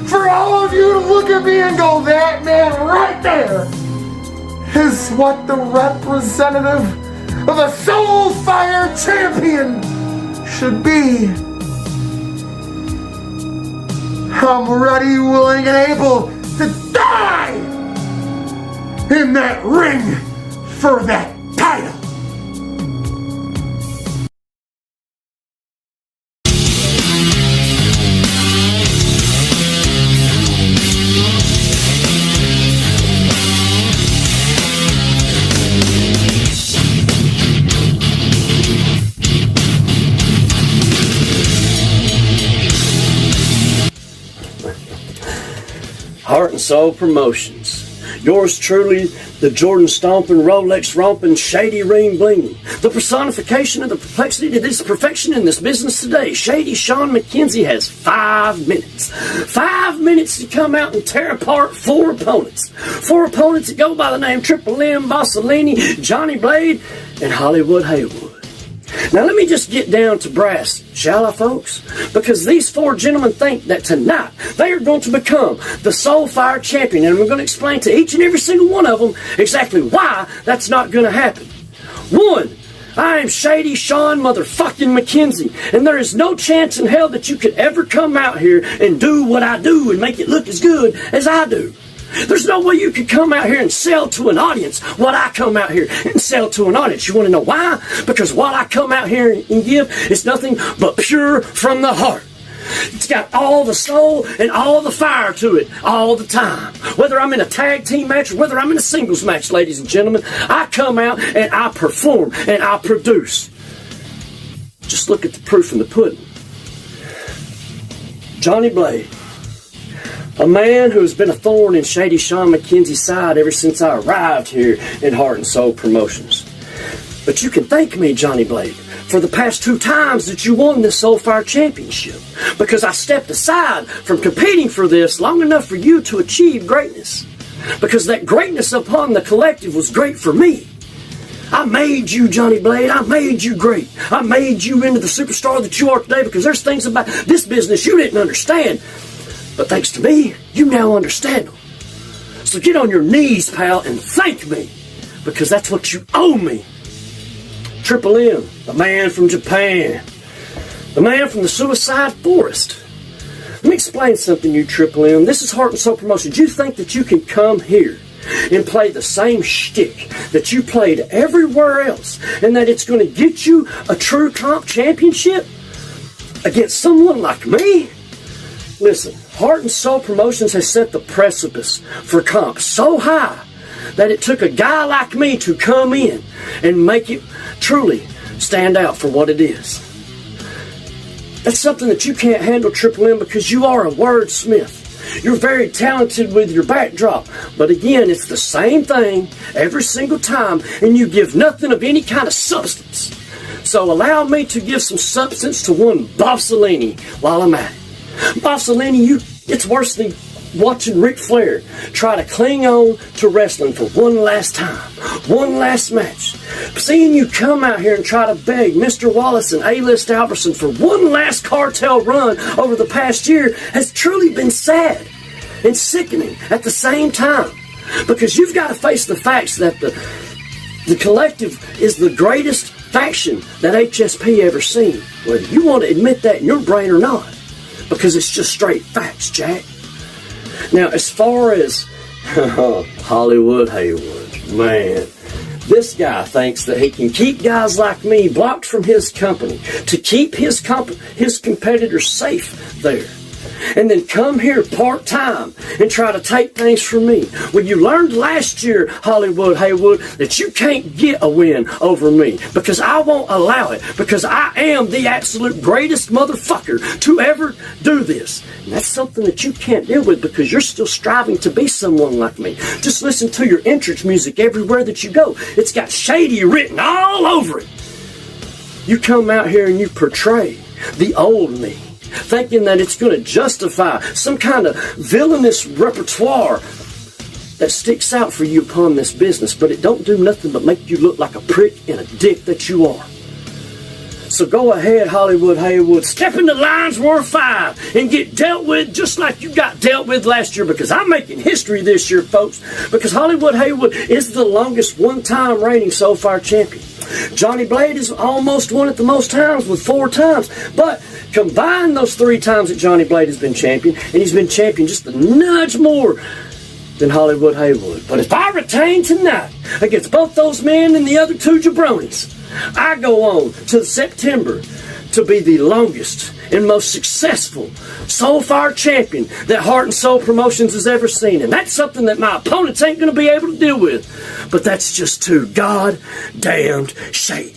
S7: For all of you to look at me and go, that man right there is what the representative of a Soul Fire champion should be. I'm ready, willing, and able to die in that ring for that title.
S8: Heart and Soul Promotions. Yours truly, the Jordan stomping, Rolex romping, shady ring blinging. The personification of the perplexity that is perfection in this business today. Shady Sean McKenzie has 5 minutes. 5 minutes to come out and tear apart 4 opponents. 4 opponents that go by the name Triple M, Bossolini, Johnny Blade, and Hollywood Haywood. Now let me just get down to brass, shall I, folks? Because these 4 gentlemen think that tonight they are going to become the Soul Fire champion, and we're going to explain to each and every single one of them exactly why that's not going to happen. 1, I am Shady Sean motherfucking McKenzie, and there is no chance in hell that you could ever come out here and do what I do and make it look as good as I do. There's no way you could come out here and sell to an audience what I come out here and sell to an audience. You want to know why? Because what I come out here and give is nothing but pure from the heart. It's got all the soul and all the fire to it all the time. Whether I'm in a tag team match or whether I'm in a singles match, ladies and gentlemen, I come out and I perform and I produce. Just look at the proof in the pudding. Johnny Blade. A man who has been a thorn in Shady Sean McKenzie's side ever since I arrived here in Heart and Soul Promotions. But you can thank me, Johnny Blade, for the past 2 times that you won this Soul Fire Championship, because I stepped aside from competing for this long enough for you to achieve greatness. Because that greatness upon the collective was great for me. I made you, Johnny Blade. I made you great. I made you into the superstar that you are today, because there's things about this business you didn't understand. But thanks to me, you now understand them. So get on your knees, pal, and thank me, because that's what you owe me. Triple M, the man from Japan, the man from the Suicide Forest. Let me explain something, you Triple M. This is Heart and Soul Promotions. You think that you can come here and play the same shtick that you played everywhere else, and that it's going to get you a true comp championship against someone like me? Listen, Heart and Soul Promotions has set the precipice for comp so high that it took a guy like me to come in and make it truly stand out for what it is. That's something that you can't handle, Triple M, because you are a wordsmith. You're very talented with your backdrop, but again, it's the same thing every single time, and you give nothing of any kind of substance. So allow me to give some substance to one Bossolini while I'm at it. Bossolini, it's worse than watching Ric Flair try to cling on to wrestling for one last time, one last match. Seeing you come out here and try to beg Mr. Wallace and A-List Alverson for one last cartel run over the past year has truly been sad and sickening at the same time. Because you've got to face the facts that the collective is the greatest faction that HSP ever seen, whether you want to admit that in your brain or not. Because it's just straight facts, Jack. Now, as far as Hollywood Haywood, man, this guy thinks that he can keep guys like me blocked from his company to keep his competitors safe there. And then come here part-time and try to take things from me. Well, you learned last year, Hollywood Haywood, that you can't get a win over me because I won't allow it, because I am the absolute greatest motherfucker to ever do this. And that's something that you can't deal with because you're still striving to be someone like me. Just listen to your entrance music everywhere that you go. It's got Shady written all over it. You come out here and you portray the old me, thinking that it's going to justify some kind of villainous repertoire that sticks out for you upon this business, but it don't do nothing but make you look like a prick and a dick that you are. So go ahead, Hollywood Haywood, step into Lions Roar 5 and get dealt with just like you got dealt with last year, because I'm making history this year, folks, because Hollywood Haywood is the longest one-time reigning So Far champion. Johnny Blade has almost won it the most times with 4 times, but combine those 3 times that Johnny Blade has been champion, and he's been champion just a nudge more than Hollywood Haywood. But if I retain tonight against both those men and the other 2 jabronis, I go on to September to be the longest and most successful So Far champion that Heart and Soul Promotions has ever seen. And that's something that my opponents ain't going to be able to deal with. But that's just too goddamned shady.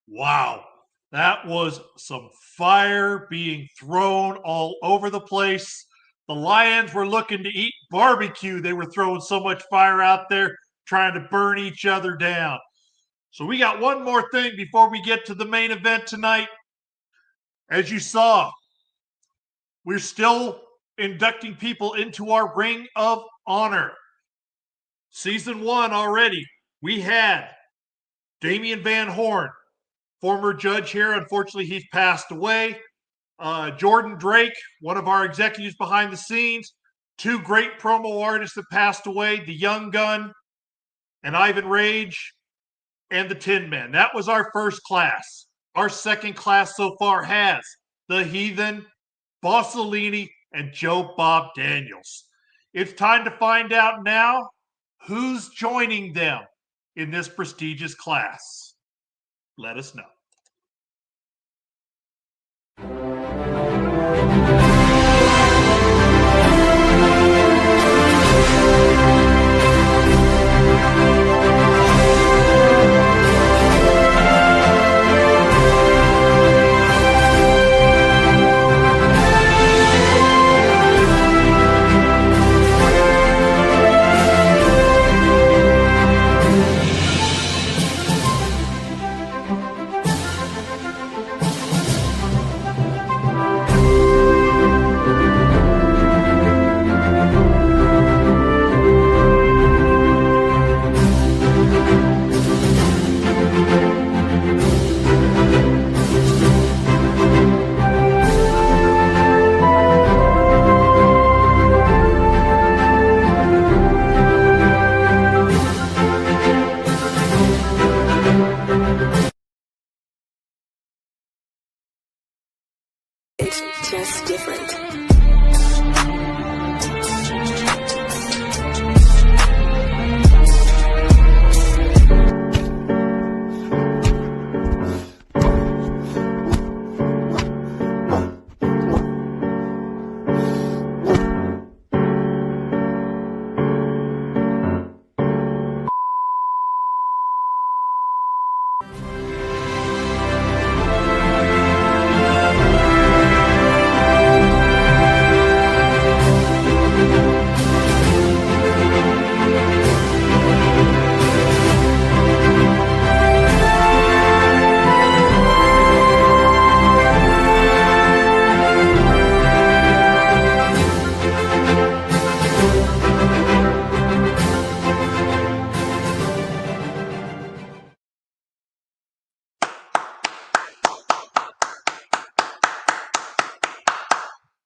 S3: Wow. That was some fire being thrown all over the place. The Lions were looking to eat barbecue. They were throwing so much fire out there, trying to burn each other down. So we got one more thing before we get to the main event tonight. As you saw, we're still inducting people into our Ring of Honor. Season 1 already, we had Damian Van Horn, former judge here. Unfortunately, he's passed away. Jordan Drake, one of our executives behind the scenes. 2 great promo artists that passed away, the Young Gun and Ivan Rage, and the Tin Men. That was our first class. Our second class so far has the Heathen, Bossolini, and Joe Bob Daniels. It's time to find out now who's joining them in this prestigious class. Let us know.
S11: It's just different.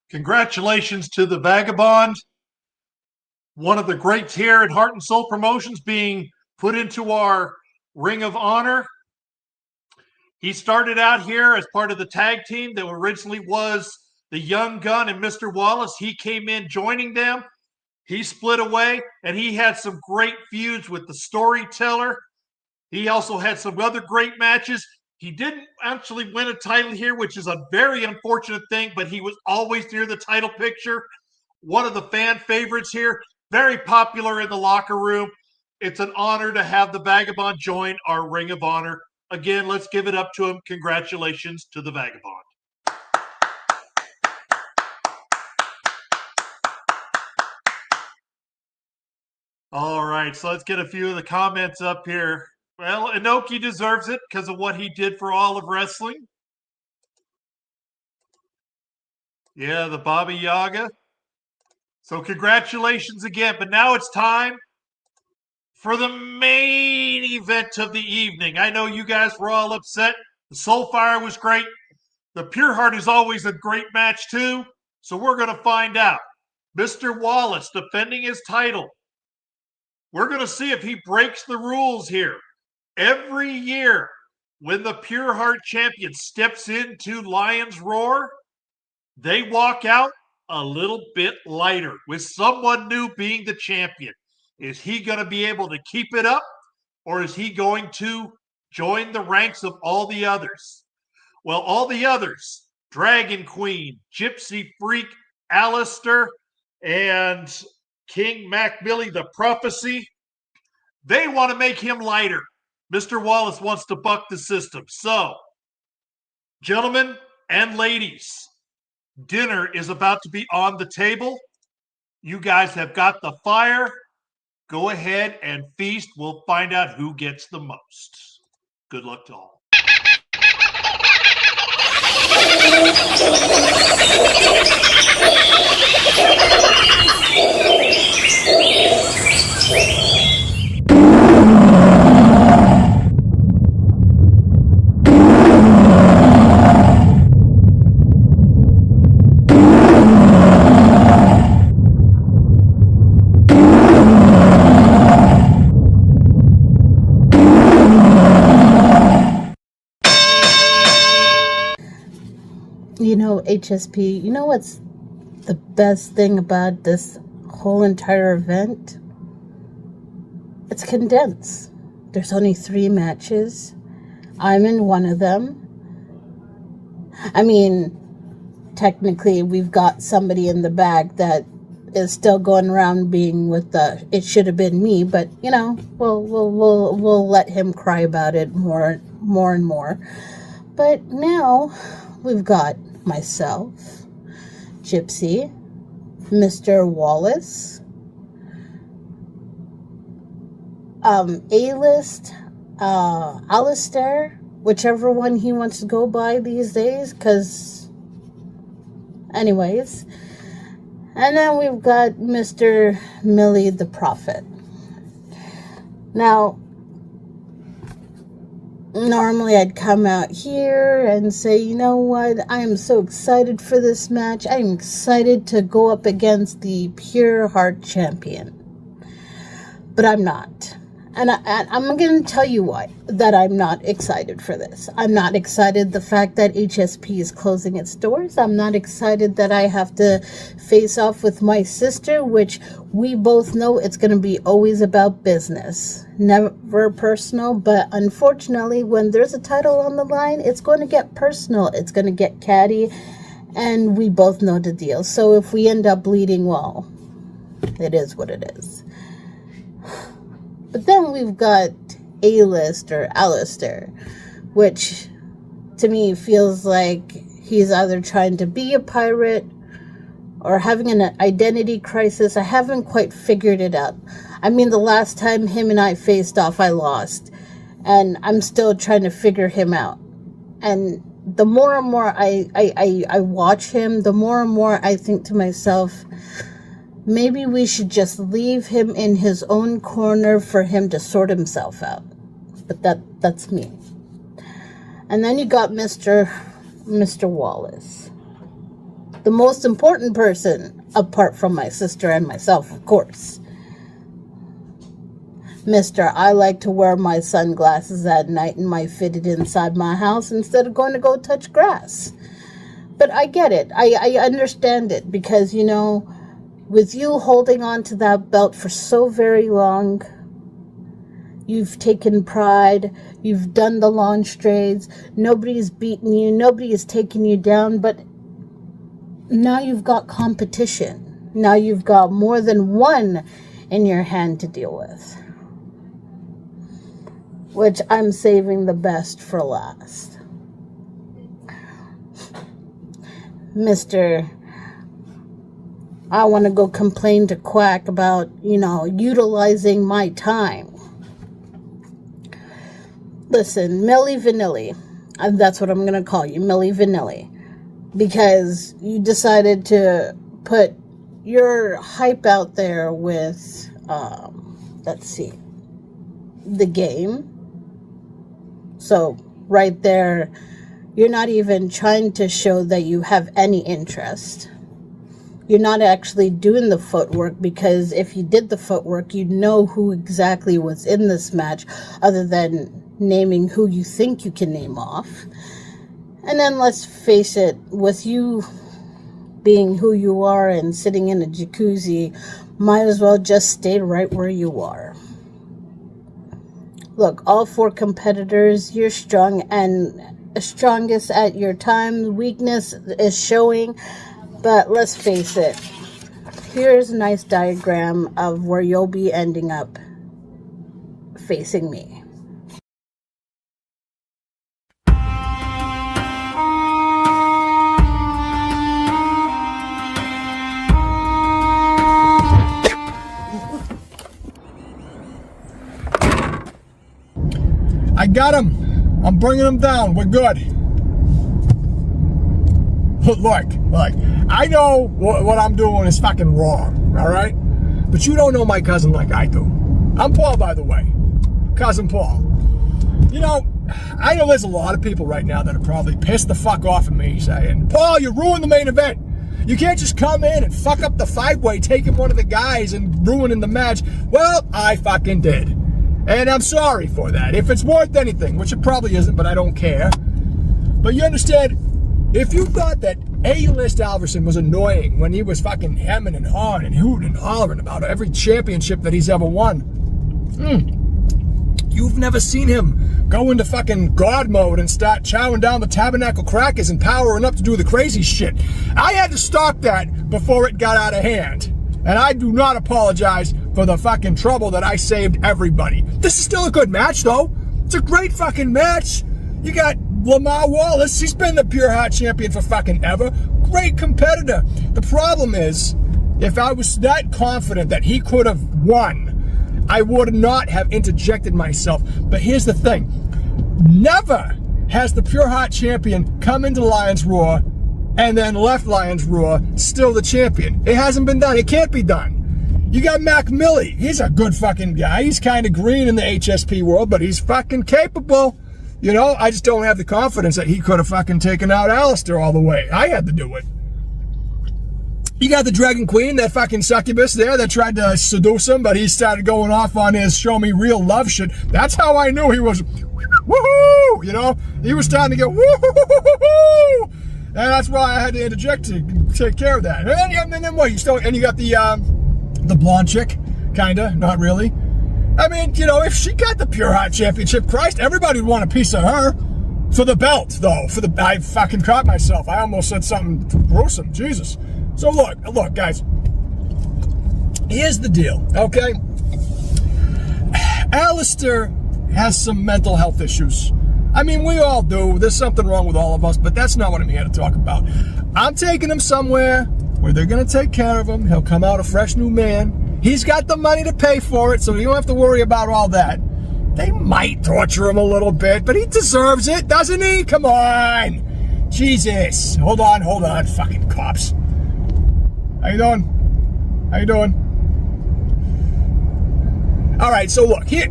S3: Congratulations to the Vagabond. one of the greats here at Heart and Soul Promotions being put into our Ring of Honor. He started out here as part of the tag team that originally was the Young Gun and Mr. Wallace. He came in joining them. He split away, and he had some great feuds with the Storyteller. He also had some other great matches. He didn't actually win a title here, which is a very unfortunate thing, but he was always near the title picture. One of the fan favorites here, very popular in the locker room. It's an honor to have the Vagabond join our Ring of Honor. Again, let's give it up to him. Congratulations to the Vagabond. All right, so let's get a few of the comments up here. Well, Inoki deserves it because of what he did for all of wrestling. Yeah, the Baba Yaga. So congratulations again. But now it's time for the main event of the evening. I know you guys were all upset. The Soulfire was great. The Pure Heart is always a great match too. So we're going to find out. Mr. Wallace defending his title. We're going to see if he breaks the rules here. Every year, when the Pure Heart champion steps into Lion's Roar, they walk out a little bit lighter with someone new being the champion. Is he going to be able to keep it up, or is he going to join the ranks of all the others? Well, all the others, Dragon Queen, Gypsy Freak, Alistair, and King Mac Billy, the Prophecy, they want to make him lighter. Mr. Wallace wants to buck the system. So, gentlemen and ladies, dinner is about to be on the table. You guys have got the fire. Go ahead and feast. We'll find out who gets the most. Good luck to all.
S14: You know, HSP, you know what's the best thing about this whole entire event? It's condensed. There's only 3 matches. I'm in one of them. I mean, technically, we've got somebody in the back that is still going around being with the "it should have been me," but you know, we'll let him cry about it more and more. But now we've got myself, Gypsy, Mr. Wallace, A-list, Alistair, whichever one he wants to go by these days, because anyways. And then we've got Mr. Millie the Prophet. Now, normally I'd come out here and say, you know what, I am so excited for this match. I'm excited to go up against the Pure Heart champion. But I'm not. And I'm going to tell you why that I'm not excited for this. I'm not excited the fact that HSP is closing its doors. I'm not excited that I have to face off with my sister, which we both know it's going to be always about business, never personal. But unfortunately, when there's a title on the line, it's going to get personal. It's going to get catty, and we both know the deal. So if we end up bleeding, well, it is what it is. But then we've got A-list or Alistair, which to me feels like he's either trying to be a pirate or having an identity crisis. I haven't quite figured it out. I mean, the last time him and I faced off, I lost. And I'm still trying to figure him out. And the more and more I watch him, the more and more I think to myself, maybe we should just leave him in his own corner for him to sort himself out. But that's me. And then you got Mr. Wallace. The most important person, apart from my sister and myself, of course. Mr. I like to wear my sunglasses at night and my fitted inside my house instead of going to go touch grass. But I get it. I understand it because, you know, with you holding on to that belt for so very long, you've taken pride, you've done the long strays, nobody's beaten you, nobody is taking you down, but now you've got competition. Now you've got more than one in your hand to deal with. Which I'm saving the best for last. Mr. I want to go complain to Quack about, you know, utilizing my time. Listen, Milli Vanilli, that's what I'm going to call you, Milli Vanilli, because you decided to put your hype out there with, let's see, the game. So right there, you're not even trying to show that you have any interest. You're not actually doing the footwork, because if you did the footwork, you'd know who exactly was in this match, other than naming who you think you can name off. And then let's face it, with you being who you are and sitting in a jacuzzi, might as well just stay right where you are. Look, all four competitors, you're strong and strongest at your time. Weakness is showing, but let's face it, here's a nice diagram of where you'll be ending up facing me.
S5: I got him. I'm bringing him down. We're good. Look, I know what I'm doing is fucking wrong, all right? But you don't know my cousin like I do. I'm Paul, by the way. Cousin Paul. You know, I know there's a lot of people right now that are probably pissed the fuck off at me saying, Paul, you ruined the main event. You can't just come in and fuck up the five-way, taking one of the guys and ruining the match. Well, I fucking did. And I'm sorry for that. If it's worth anything, which it probably isn't, but I don't care. But you understand, if you thought that A-list Alverson was annoying when he was fucking hemming and hawing and hooting and hollering about every championship that he's ever won, you've never seen him go into fucking God mode and start chowing down the tabernacle crackers and powering up to do the crazy shit. I had to stop that before it got out of hand. And I do not apologize for the fucking trouble that I saved everybody. This is still a good match, though. It's a great fucking match. You got Lamar Wallace. He's been the Pure Heart champion for fucking ever. Great competitor. The problem is, if I was that confident that he could have won, I would not have interjected myself. But here's the thing. Never has the Pure Heart champion come into Lions Roar and then left Lions Roar still the champion. It hasn't been done. It can't be done. You got Mac Millie. He's a good fucking guy. He's kind of green in the HSP world, but he's fucking capable. You know, I just don't have the confidence that he could have fucking taken out Alistair all the way. I had to do it. You got the Dragon Queen, that fucking succubus there that tried to seduce him, but he started going off on his show me real love shit. That's how I knew he was woohoo, you know? He was starting to get woohoo. And that's why I had to interject to take care of that. And then what? You got the blonde chick, kinda, not really. I mean, you know, if she got the Pure Heart Championship, Christ, everybody would want a piece of her. For the belt, though. I fucking caught myself. I almost said something gruesome. Jesus. So look, guys. Here's the deal, okay? Alistair has some mental health issues. I mean, we all do. There's something wrong with all of us, but that's not what I'm here to talk about. I'm taking him somewhere where they're going to take care of him. He'll come out a fresh new man. He's got the money to pay for it, so you don't have to worry about all that. They might torture him a little bit, but he deserves it, doesn't he? Come on. Jesus. Hold on. Fucking cops. How you doing? All right, so look, here,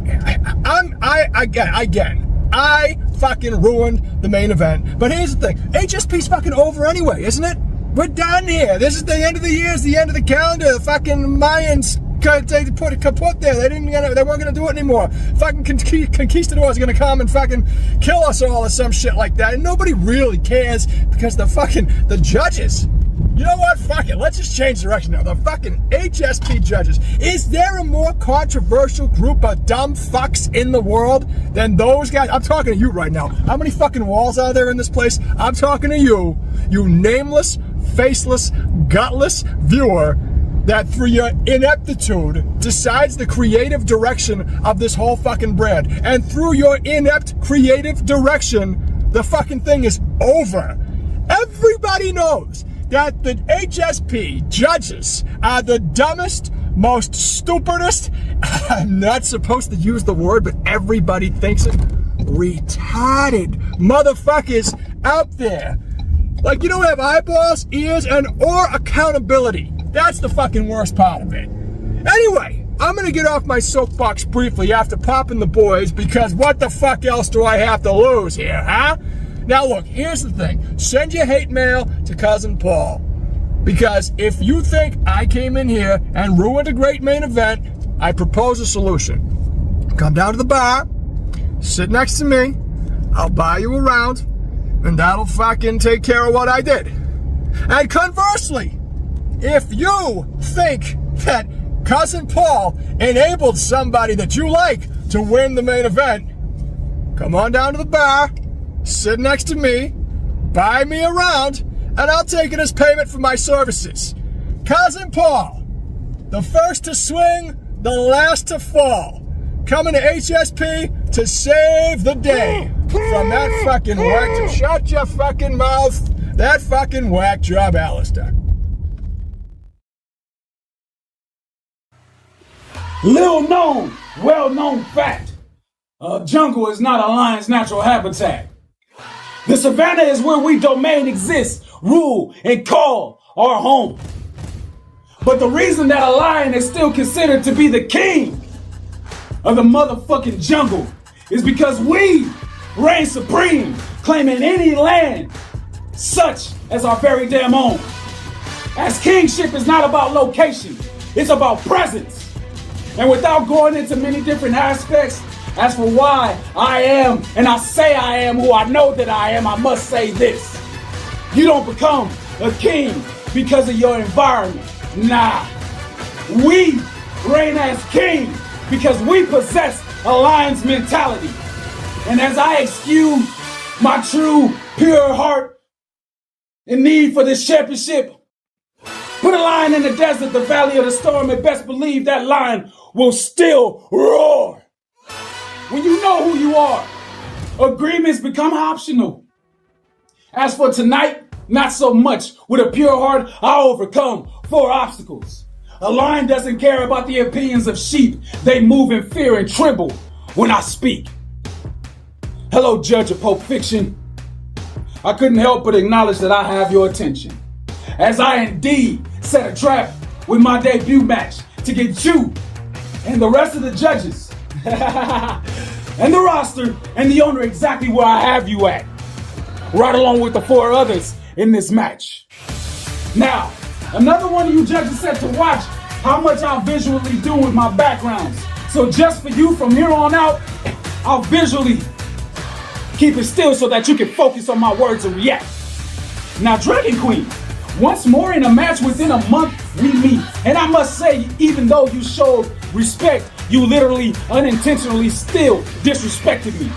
S5: I fucking ruined the main event. But here's the thing. HSP's fucking over anyway, isn't it? We're done here. This is the end of the year. It's the end of the calendar. The fucking Mayans kaput there. They weren't gonna do it anymore. Fucking conquistadors are gonna come and fucking kill us all or some shit like that. And nobody really cares because the judges. You know what? Fuck it. Let's just change direction now. The fucking HSP judges. Is there a more controversial group of dumb fucks in the world than those guys? I'm talking to you right now. How many fucking walls are there in this place? I'm talking to you, you nameless, faceless, gutless viewer that through your ineptitude decides the creative direction of this whole fucking brand. And through your inept creative direction, the fucking thing is over. Everybody knows that the HSP judges are the dumbest, most stupidest, I'm not supposed to use the word, but everybody thinks it, retarded motherfuckers out there. Like, you don't have eyeballs, ears, or accountability. That's the fucking worst part of it. Anyway, I'm gonna get off my soapbox briefly after popping the boys, because what the fuck else do I have to lose here, huh? Now look, here's the thing. Send your hate mail to Cousin Paul. Because if you think I came in here and ruined a great main event, I propose a solution. Come down to the bar, sit next to me, I'll buy you around, and that'll fucking take care of what I did. And conversely, if you think that Cousin Paul enabled somebody that you like to win the main event, come on down to the bar, sit next to me, buy me around, and I'll take it as payment for my services. Cousin Paul, the first to swing, the last to fall. Coming to HSP to save the day from that fucking whack job. Shut your fucking mouth. That fucking whack job, Alistair.
S15: Little known, well-known fact. A jungle is not a lion's natural habitat. The savannah is where we domain exists, rule, and call our home. But the reason that a lion is still considered to be the king of the motherfucking jungle is because we reign supreme, claiming any land such as our very damn own. As kingship is not about location, it's about presence. And without going into many different aspects, as for why I am, and I say I am who I know that I am, I must say this. You don't become a king because of your environment. Nah. We reign as king because we possess a lion's mentality. And as I excuse my true, pure heart and need for this championship, put a lion in the desert, the valley of the storm, and best believe that lion will still roar. When you know who you are, agreements become optional. As for tonight, not so much. With a pure heart, I'll overcome 4 obstacles. A lion doesn't care about the opinions of sheep. They move in fear and tremble when I speak. Hello, judge of Pulp Fiction. I couldn't help but acknowledge that I have your attention, as I indeed set a trap with my debut match to get you and the rest of the judges and the roster and the owner exactly where I have you at, right along with the 4 others in this match. Now, another one of you judges said to watch how much I'll visually do with my backgrounds. So just for you from here on out, I'll visually keep it still so that you can focus on my words and react. Now, Dragon Queen, once more in a match within a month, we meet. And I must say, even though you showed respect, you literally unintentionally still disrespected me.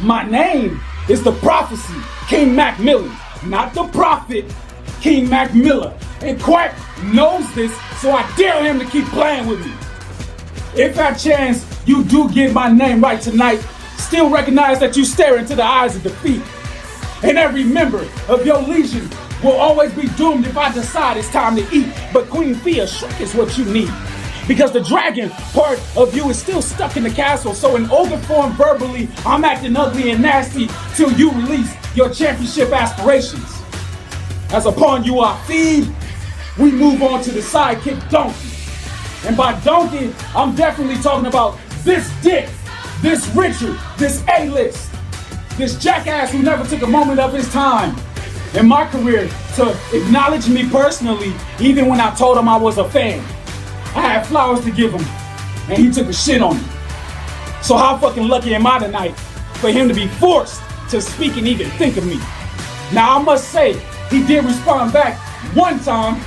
S15: My name is the Prophecy, King Mac Miller, not the Prophet, King Mac Miller. And Quack knows this, so I dare him to keep playing with me. If by chance you do get my name right tonight, still recognize that you stare into the eyes of defeat. And every member of your legion will always be doomed if I decide it's time to eat. But Queen Thea Shrek is what you need. Because the dragon part of you is still stuck in the castle. So in ogre form verbally, I'm acting ugly and nasty till you release your championship aspirations. As upon you I feed, we move on to the sidekick donkey. And by donkey, I'm definitely talking about this dick, this Richard, this A-list, this jackass who never took a moment of his time in my career to acknowledge me personally, even when I told him I was a fan. I had flowers to give him, and he took a shit on me. So how fucking lucky am I tonight for him to be forced to speak and even think of me? Now I must say, he did respond back one time,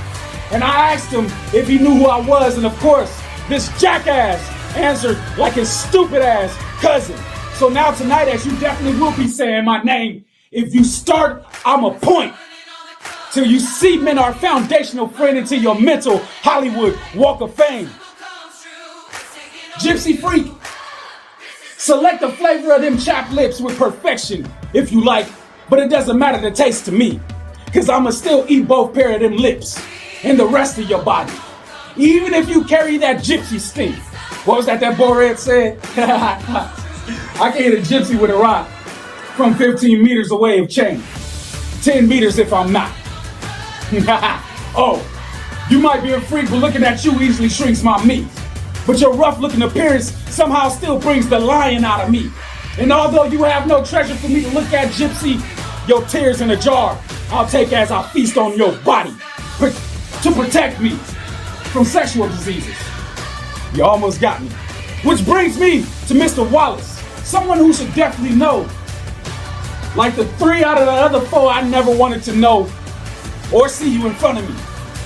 S15: and I asked him if he knew who I was, and of course, this jackass answered like his stupid ass cousin. So now tonight, as you definitely will be saying my name, if you start, I'm a point. Till you cement our foundational friend into your mental Hollywood Walk of Fame. Gypsy Freak, select the flavor of them chapped lips with perfection, if you like, but it doesn't matter the taste to me, cause I'ma still eat both pair of them lips and the rest of your body. Even if you carry that gypsy stink. What was that boy Red said? I can hit a gypsy with a rock from 15 meters away of chain. 10 meters if I'm not. Oh, you might be a freak, but looking at you easily shrinks my meat. But your rough looking appearance somehow still brings the lion out of me. And although you have no treasure for me to look at, gypsy, your tears in a jar I'll take as I feast on your body to protect me from sexual diseases. You almost got me. Which brings me to Mr. Wallace, someone who should definitely know. Like the 3 out of the other 4 I never wanted to know or see you in front of me.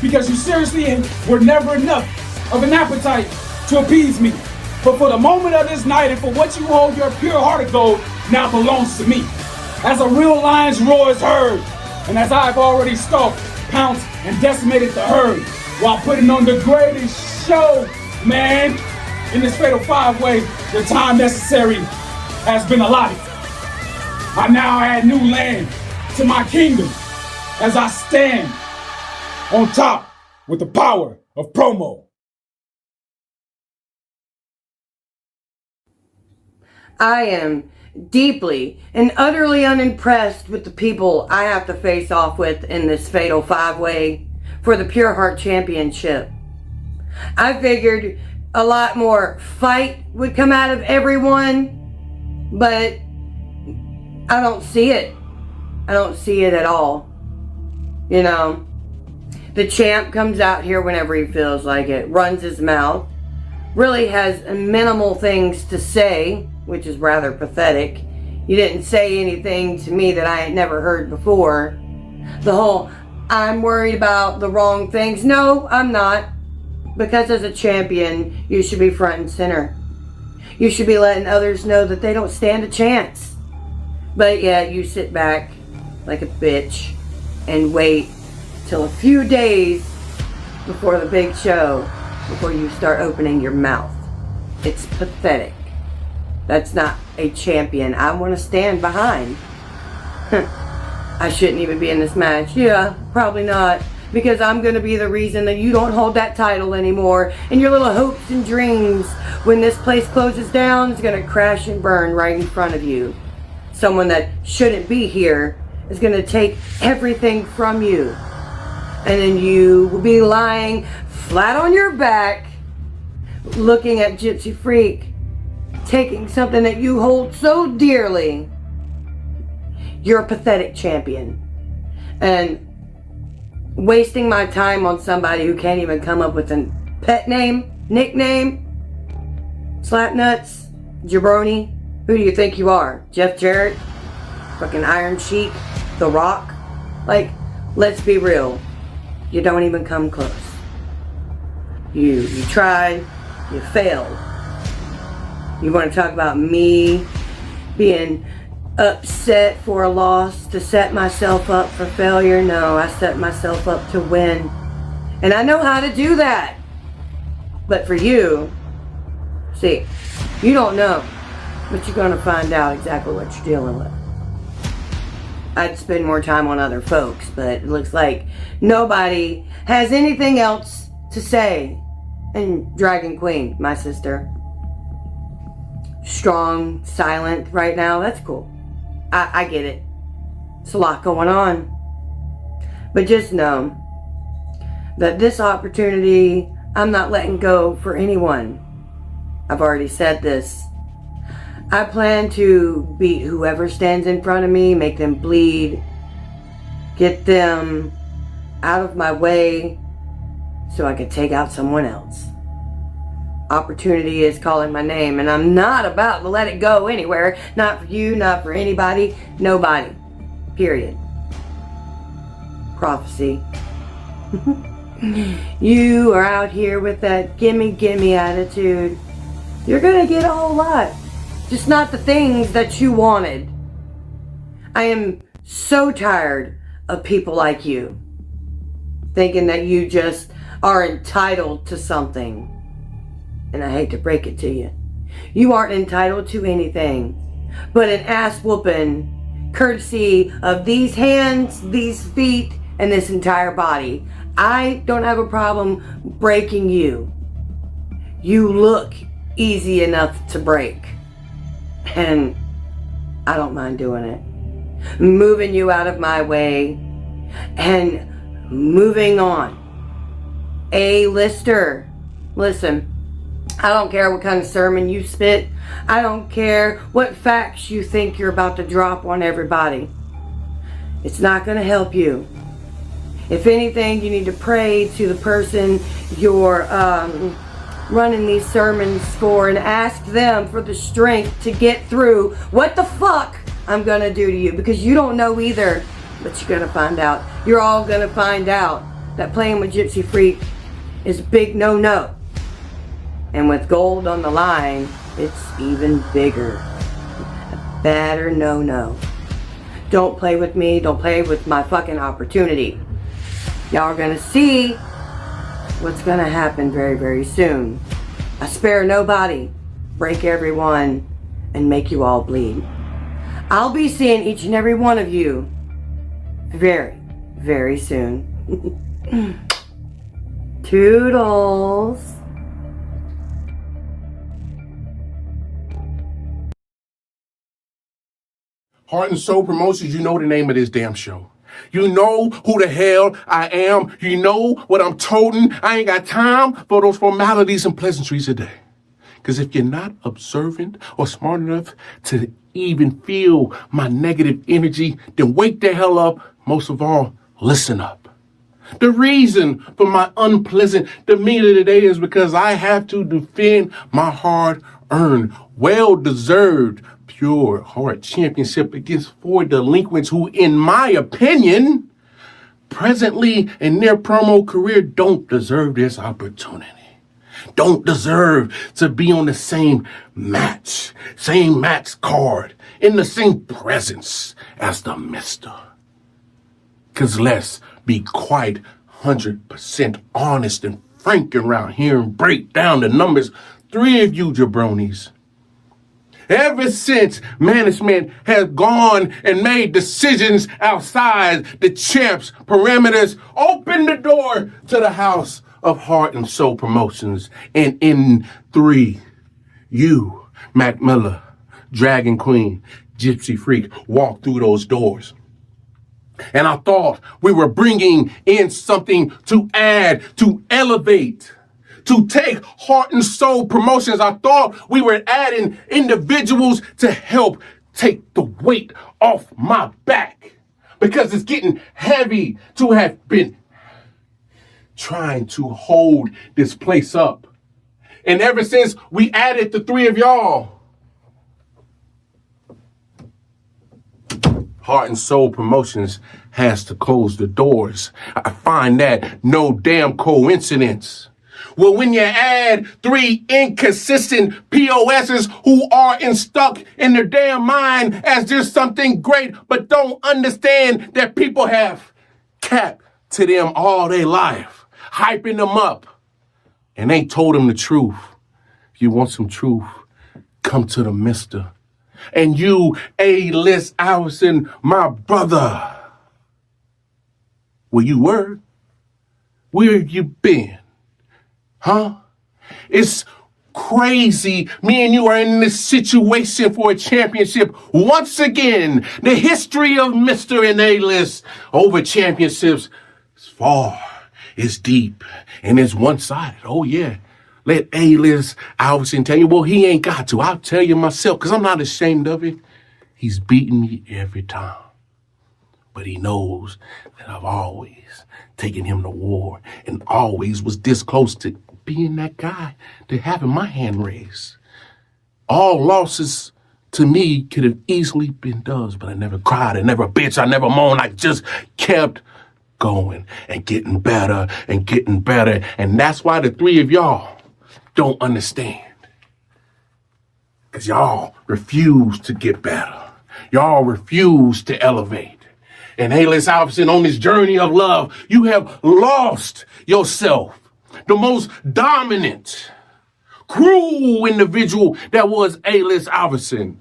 S15: Because you seriously were never enough of an appetite to appease me. But for the moment of this night and for what you hold, your pure heart of gold now belongs to me. As a real lion's roar is heard, and as I've already stalked, pounced, and decimated the herd, while putting on the greatest show, man, in this fatal 5-way, the time necessary has been allotted. I now add new land to my kingdom as I stand on top with the power of promo.
S16: I am deeply and utterly unimpressed with the people I have to face off with in this fatal 5-way for the Pure Heart Championship. I figured a lot more fight would come out of everyone, but I don't see it. I don't see it at all. You know, the champ comes out here whenever he feels like it, runs his mouth, really has minimal things to say, which is rather pathetic. You didn't say anything to me that I had never heard before. The whole, I'm worried about the wrong things. No, I'm not. Because as a champion, you should be front and center. You should be letting others know that they don't stand a chance. But yeah, you sit back like a bitch and wait till a few days before the big show, before you start opening your mouth. It's pathetic. That's not a champion I want to stand behind. I shouldn't even be in this match. Yeah, probably not. Because I'm going to be the reason that you don't hold that title anymore. And your little hopes and dreams, when this place closes down, is going to crash and burn right in front of you. Someone that shouldn't be here is going to take everything from you. And then you will be lying flat on your back, looking at Gypsy Freak, taking something that you hold so dearly. You're a pathetic champion. And wasting my time on somebody who can't even come up with a pet name, nickname, Slapnuts, Jabroni. Who do you think you are? Jeff Jarrett? Fucking Iron Sheik? The Rock? Like, let's be real. You don't even come close. You tried, you failed. You want to talk about me being upset for a loss to set myself up for failure? No, I set myself up to win. And I know how to do that. But for you, see, you don't know. But you're going to find out exactly what you're dealing with. I'd spend more time on other folks, but it looks like nobody has anything else to say. And Dragon Queen, my sister, strong, silent right now, that's cool. I get it. It's a lot going on. But just know that this opportunity, I'm not letting go for anyone. I've already said this. I plan to beat whoever stands in front of me, make them bleed, get them out of my way so I can take out someone else. Opportunity is calling my name, and I'm not about to let it go anywhere. Not for you, not for anybody, nobody. Period. Prophecy. You are out here with that gimme gimme attitude. You're gonna get a whole lot, just not the things that you wanted. I am so tired of people like you thinking that you just are entitled to something. And I hate to break it to you, you aren't entitled to anything but an ass whooping courtesy of these hands, these feet, and this entire body. I don't have a problem breaking you. You look easy enough to break, and I don't mind doing it. Moving you out of my way and moving on. A-lister, listen, I don't care what kind of sermon you spit. I don't care what facts you think you're about to drop on everybody. It's not going to help you. If anything, you need to pray to the person you're running these sermons for and ask them for the strength to get through what the fuck I'm going to do to you, because you don't know either, but you're going to find out. You're all going to find out that playing with Gypsy Freak is a big no-no. And with gold on the line, it's even bigger. A badder no-no. Don't play with me. Don't play with my fucking opportunity. Y'all are gonna see what's gonna happen very, very soon. I spare nobody, break everyone, and make you all bleed. I'll be seeing each and every one of you very, very soon. Toodles.
S7: Heart and Soul Promotions, you know the name of this damn show. You know who the hell I am. You know what I'm toting. I ain't got time for those formalities and pleasantries today. Because if you're not observant or smart enough to even feel my negative energy, then wake the hell up. Most of all, listen up. The reason for my unpleasant demeanor today is because I have to defend my hard-earned, well-deserved Pure Heart Championship against 4 delinquents who, in my opinion, presently in their promo career, don't deserve this opportunity. Don't deserve to be on the same match card, in the same presence as the Mister. Because let's be quite 100% honest and frank around here and break down the numbers. 3 of you jabronis, ever since management has gone and made decisions outside the champ's parameters, open the door to the House of Heart and Soul Promotions. And in 3, you, Mac Miller, Dragon Queen, Gypsy Freak, walk through those doors. And I thought we were bringing in something to add, to elevate, to take Heart and Soul Promotions. I thought we were adding individuals to help take the weight off my back, because it's getting heavy to have been trying to hold this place up. And ever since we added the 3 of y'all, Heart and Soul Promotions has to close the doors. I find that no damn coincidence. Well, when you add 3 inconsistent POSs who are stuck in their damn mind as there's something great, but don't understand that people have capped to them all their life, hyping them up, and ain't told them the truth. If you want some truth, come to the Mister. And you, A-list Allison, my brother, where you were? Where have you been? Huh? It's crazy. Me and you are in this situation for a championship. Once again, the history of Mr. and A-list over championships is far, it's deep, and it's one-sided. Oh, yeah. Let A-list Allison tell you, well, he ain't got to. I'll tell you myself, because I'm not ashamed of it. He's beaten me every time. But he knows that I've always taken him to war and always was this close to
S17: being that guy to having my hand raised. All losses to me could have easily been Dove's, but I never cried, I never bitched, I never moaned. I just kept going and getting better and getting better. And that's why the three of y'all don't understand. Because y'all refuse to get better. Y'all refuse to elevate. And Alias Alverson, on this journey of love, you have lost yourself. The most dominant, cruel individual that was Alias Alverson.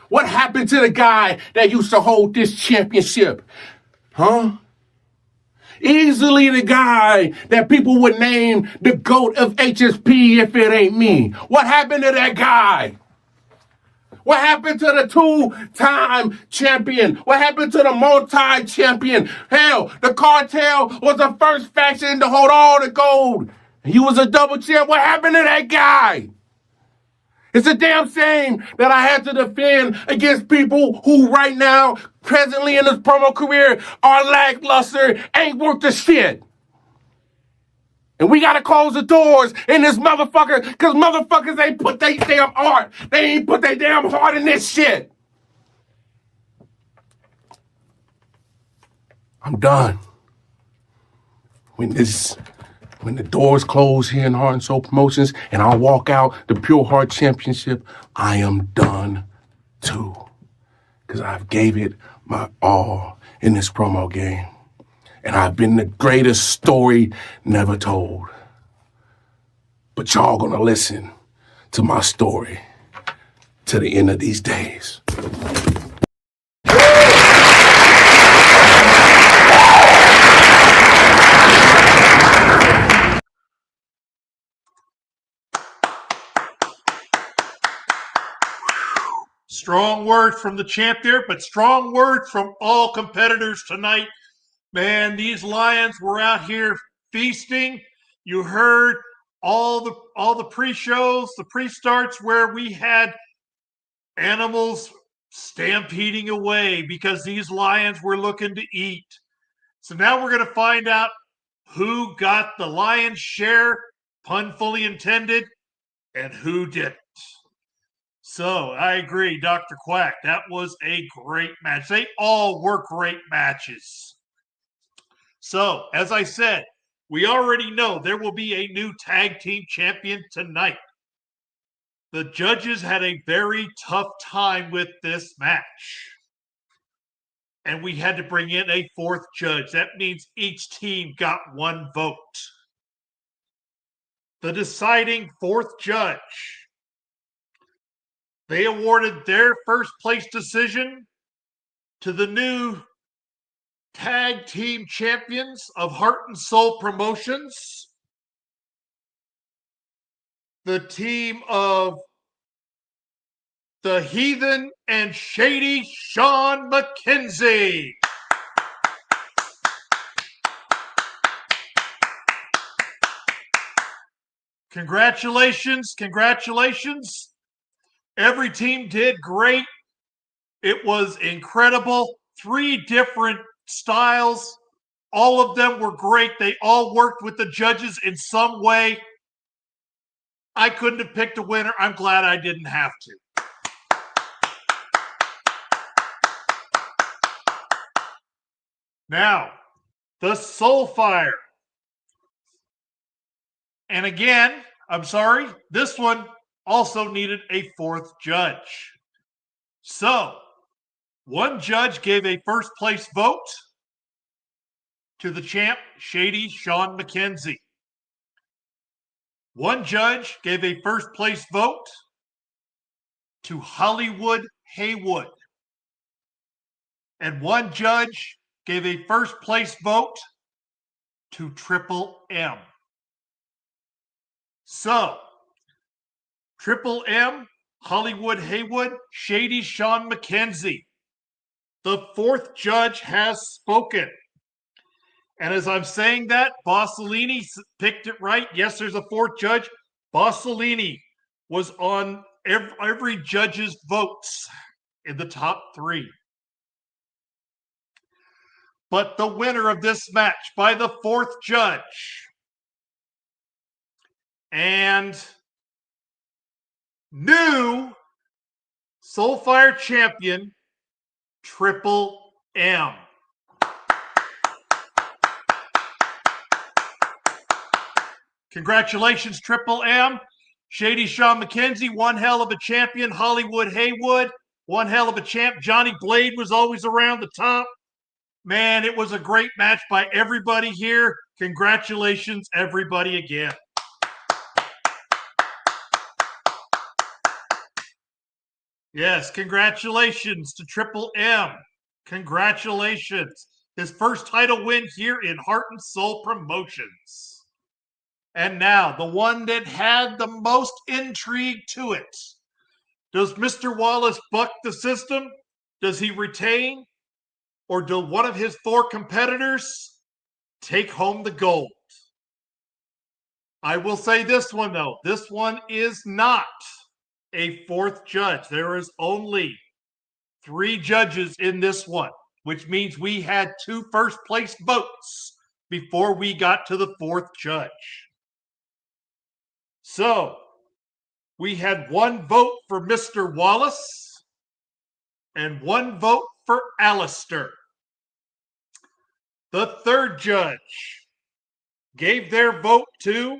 S17: What happened to the guy that used to hold this championship? Huh? Easily the guy that people would name the GOAT of HSP if it ain't me. What happened to that guy? What happened to the two-time champion? What happened to the multi-champion? Hell, the cartel was the first faction to hold all the gold. He was a double champ. What happened to that guy? It's a damn shame that I had to defend against people who right now, presently in this promo career, are lackluster, ain't worth the shit. And we gotta close the doors in this motherfucker, because motherfuckers ain't put their damn heart. They ain't put their damn heart in this shit. I'm done. When the doors close here in Heart and Soul Promotions and I walk out the Pure Heart Championship, I am done too. Because I've gave it my all in this promo game. And I've been the greatest story never told. But y'all gonna listen to my story to the end of these days.
S3: Strong words from the champ there, but strong words from all competitors tonight. Man, these Lions were out here feasting. You heard all the pre-shows, the pre-starts where we had animals stampeding away because these Lions were looking to eat. So now we're going to find out who got the lion's share, pun fully intended, and who didn't. So I agree, Dr. Quack. That was a great match. They all were great matches. So, as I said, we already know there will be a new tag team champion tonight. The judges had a very tough time with this match. And we had to bring in a fourth judge. That means each team got one vote. The deciding fourth judge, they awarded their first place decision to the new tag team champions of Heart and Soul Promotions, the team of the Heathen and Shady Sean McKenzie. Congratulations, congratulations. Every team did great. It was incredible. 3 different styles. All of them were great. They all worked with the judges in some way. I couldn't have picked a winner. I'm glad I didn't have to. Now, the Soulfire. And again, I'm sorry, this one also needed a fourth judge. So, one judge gave a first place vote to the champ, Shady Sean McKenzie. One judge gave a first place vote to Hollywood Haywood. And one judge gave a first place vote to Triple M. So, Triple M, Hollywood Haywood, Shady Sean McKenzie. The fourth judge has spoken. And as I'm saying that, Bossellini picked it right. Yes, there's a fourth judge. Bossellini was on every judge's votes in the top 3. But the winner of this match by the fourth judge and new Soulfire champion, Triple M. Congratulations, Triple M. Shady Sean McKenzie, one hell of a champion. Hollywood Haywood, one hell of a champ. Johnny Blade was always around the top. Man, it was a great match by everybody here. Congratulations, everybody, again. Yes, congratulations to Triple M. Congratulations. His first title win here in Heart and Soul Promotions. And now, the one that had the most intrigue to it. Does Mr. Wallace buck the system? Does he retain? Or do one of his four competitors take home the gold? I will say this one, though. This one is not a fourth judge. There is only 3 judges in this one, which means we had 2 first place votes before we got to the 4th judge. So we had 1 vote for Mr. Wallace and 1 vote for Alistair. The 3rd judge gave their vote to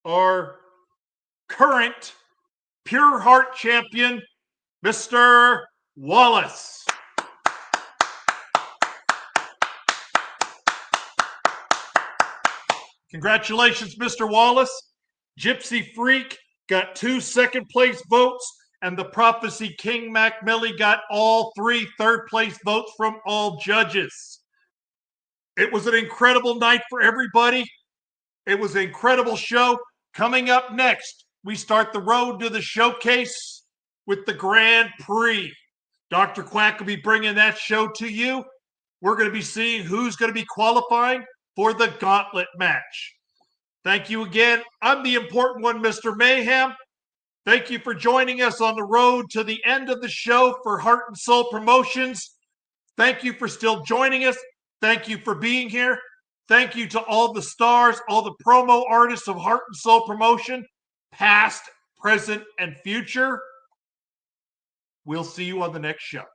S3: our current Pure Heart champion, Mr. Wallace. Congratulations, Mr. Wallace. Gypsy Freak got 2 second place votes, and the Prophecy King Mac Millie got all 3 third place votes from all judges. It was an incredible night for everybody. It was an incredible show. Coming up next, we start the road to the showcase with the Grand Prix. Dr. Quack will be bringing that show to you. We're going to be seeing who's going to be qualifying for the gauntlet match. Thank you again. I'm the important one, Mr. Mayhem. Thank you for joining us on the road to the end of the show for Heart and Soul Promotions. Thank you for still joining us. Thank you for being here. Thank you to all the stars, all the promo artists of Heart and Soul Promotion, past, present, and future. We'll see you on the next show.